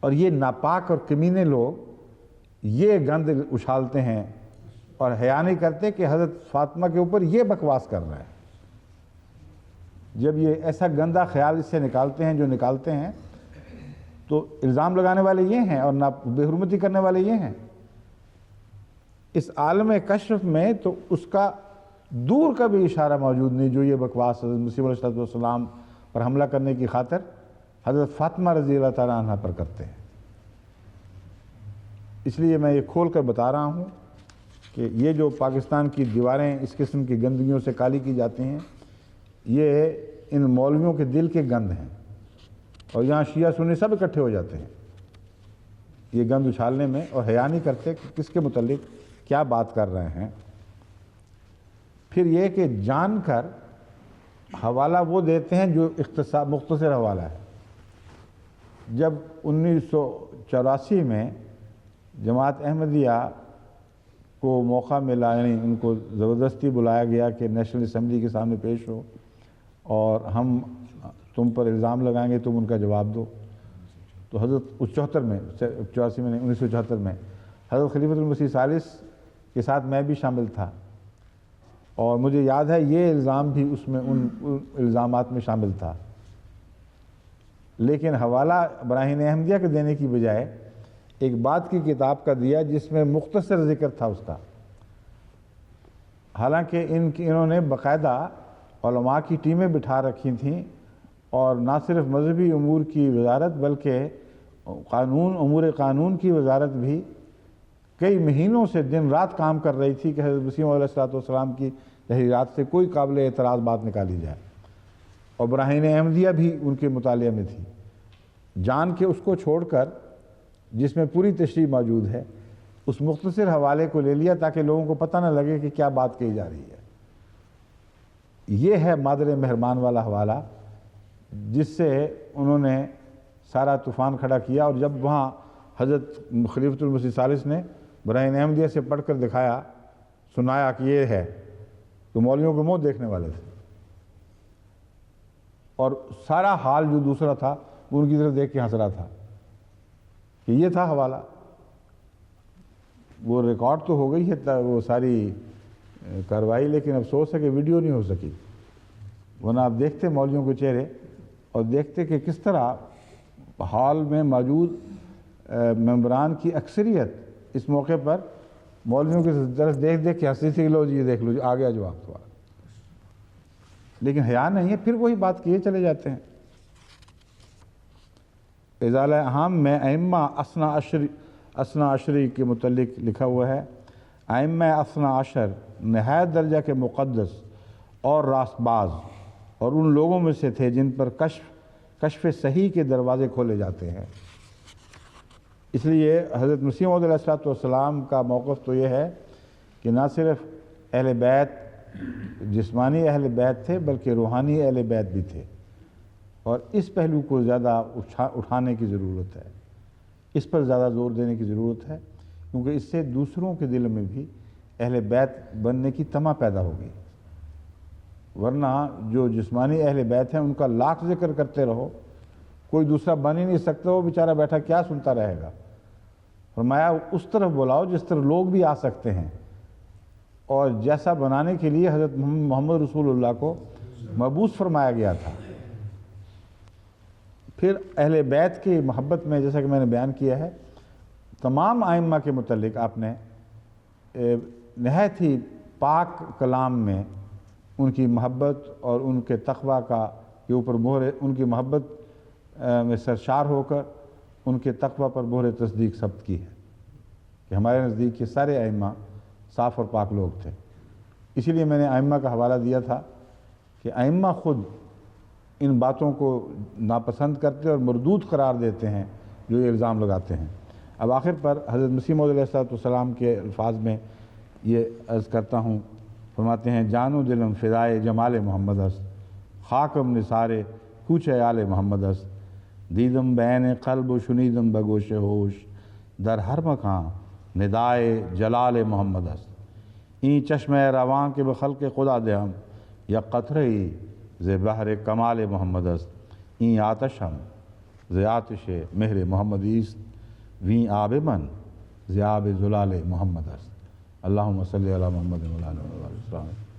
اور یہ ناپاک اور کمینے لوگ یہ گند اچھالتے ہیں اور حیا نہیں کرتے کہ حضرت فاطمہ کے اوپر یہ بکواس کر رہا ہے. جب یہ ایسا گندہ خیال اس سے نکالتے ہیں جو نکالتے ہیں تو الزام لگانے والے یہ ہیں اور بے حرمتی کرنے والے یہ ہیں. اس عالم کشف میں تو اس کا دور کا بھی اشارہ موجود نہیں جو یہ بکواس حضرت مسیح علیہ السلام پر حملہ کرنے کی خاطر حضرت فاطمہ رضی اللہ تعالیٰ عنہ پر کرتے ہیں. اس لیے میں یہ کھول کر بتا رہا ہوں کہ یہ جو پاکستان کی دیواریں اس قسم کی گندگیوں سے کالی کی جاتی ہیں، یہ ان مولویوں کے دل کے گند ہیں. اور یہاں شیعہ سنی سب اکٹھے ہو جاتے ہیں یہ گند اچھالنے میں، اور حیا نہیں کرتے کہ کس کے متعلق کیا بات کر رہے ہیں. پھر یہ کہ جان کر حوالہ وہ دیتے ہیں جو مختصر حوالہ ہے. جب 1984 میں جماعت احمدیہ کو موقع ملا، یعنی ان کو زبردستی بلایا گیا کہ نیشنل اسمبلی کے سامنے پیش ہو اور ہم تم پر الزام لگائیں گے، تم ان کا جواب دو، تو حضرت 1974 میں حضرت خلیفۃ المسیح ثالث کے ساتھ میں بھی شامل تھا، اور مجھے یاد ہے یہ الزام بھی اس میں ان الزامات میں شامل تھا. لیکن حوالہ براہین احمدیہ کے دینے کی بجائے ایک بات کی کتاب کا دیا جس میں مختصر ذکر تھا اس کا. حالانکہ انہوں نے باقاعدہ علماء کی ٹیمیں بٹھا رکھی تھیں اور نہ صرف مذہبی امور کی وزارت بلکہ امور قانون کی وزارت بھی کئی مہینوں سے دن رات کام کر رہی تھی کہ حضرت مسیح علیہ السلام کی تحریرات سے کوئی قابل اعتراض بات نکالی جائے. اور براہین احمدیہ بھی ان کے مطالعے میں تھی. جان کے اس کو چھوڑ کر جس میں پوری تشریح موجود ہے اس مختصر حوالے کو لے لیا تاکہ لوگوں کو پتہ نہ لگے کہ کیا بات کہی جا رہی ہے. یہ ہے مادر مہربان والا حوالہ جس سے انہوں نے سارا طوفان کھڑا کیا. اور جب وہاں حضرت خلیفۃ المسیح ثالث نے براہین احمدیہ سے پڑھ کر دکھایا، سنایا کہ یہ ہے، تو مولویوں کو منہ دیکھنے والے تھے. اور سارا حال جو دوسرا تھا وہ ان کی طرف دیکھ کے ہنس رہا تھا کہ یہ تھا حوالہ. وہ ریکارڈ تو ہو گئی ہے وہ ساری کارروائی، لیکن افسوس ہے کہ ویڈیو نہیں ہو سکی، ورنہ آپ دیکھتے مولویوں کے چہرے اور دیکھتے کہ کس طرح ہال میں موجود ممبران کی اکثریت اس موقع پر مولویوں کی طرف دیکھ کے ہنسی تھی، لو جی یہ دیکھ لو جی آ گیا جواب تو. لیکن حیا نہیں ہے، پھر وہی بات کیے چلے جاتے ہیں. ازالہ اہم میں ائمہ اثنا عشری کے متعلق لکھا ہوا ہے، ائمہ اثنا عشر نہایت درجہ کے مقدس اور راست باز اور ان لوگوں میں سے تھے جن پر کشف صحیح کے دروازے کھولے جاتے ہیں. اس لیے حضرت مسیح موعود علیہ السلام کا موقف تو یہ ہے کہ نہ صرف اہل بیت جسمانی اہل بیت تھے بلکہ روحانی اہل بیت بھی تھے، اور اس پہلو کو زیادہ اٹھانے کی ضرورت ہے، اس پر زیادہ زور دینے کی ضرورت ہے، کیونکہ اس سے دوسروں کے دل میں بھی اہل بیت بننے کی تمہ پیدا ہوگی. ورنہ جو جسمانی اہل بیت ہیں ان کا لاکھ ذکر کرتے رہو، کوئی دوسرا بن ہی نہیں سکتا، وہ بیچارہ بیٹھا کیا سنتا رہے گا. فرمایا اس طرف بلاؤ جس طرف لوگ بھی آ سکتے ہیں، اور جیسا بنانے کے لیے حضرت محمد رسول اللہ کو مبعوث فرمایا گیا تھا. پھر اہل بیت کی محبت میں جیسا کہ میں نے بیان کیا ہے، تمام ائمہ کے متعلق آپ نے نہایت ہی پاک کلام میں ان کی محبت اور ان کے تقویٰ کے اوپر مہر، ان کی محبت میں سرشار ہو کر ان کے تقویٰ پر مہر تصدیق ثبت کی ہے کہ ہمارے نزدیک یہ سارے ائمہ صاف اور پاک لوگ تھے. اسی لیے میں نے ائمہ کا حوالہ دیا تھا کہ ائمہ خود ان باتوں کو ناپسند کرتے اور مردود قرار دیتے ہیں جو یہ الزام لگاتے ہیں۔ اب آخر پر حضرت مسیح موعود علیہ السلام کے الفاظ میں یہ عرض کرتا ہوں، فرماتے ہیں جان و دلم فدائے جمال محمد است، خاکم نثارے کوچے آل محمد است، دیدم بین قلب و شنیدم بگوش ہوش، در ہر مکان ندائے جلال محمد است، این چشم رواں کے بخلق خدا دہم، یا قطرہ ز بحر کمال محمد است، این آتشم ز آتش مہر محمدی است، ویں آب من ز آب زلال محمد است۔ اللہم صلی علی محمد و علی آلہ وصحبہ وسلم۔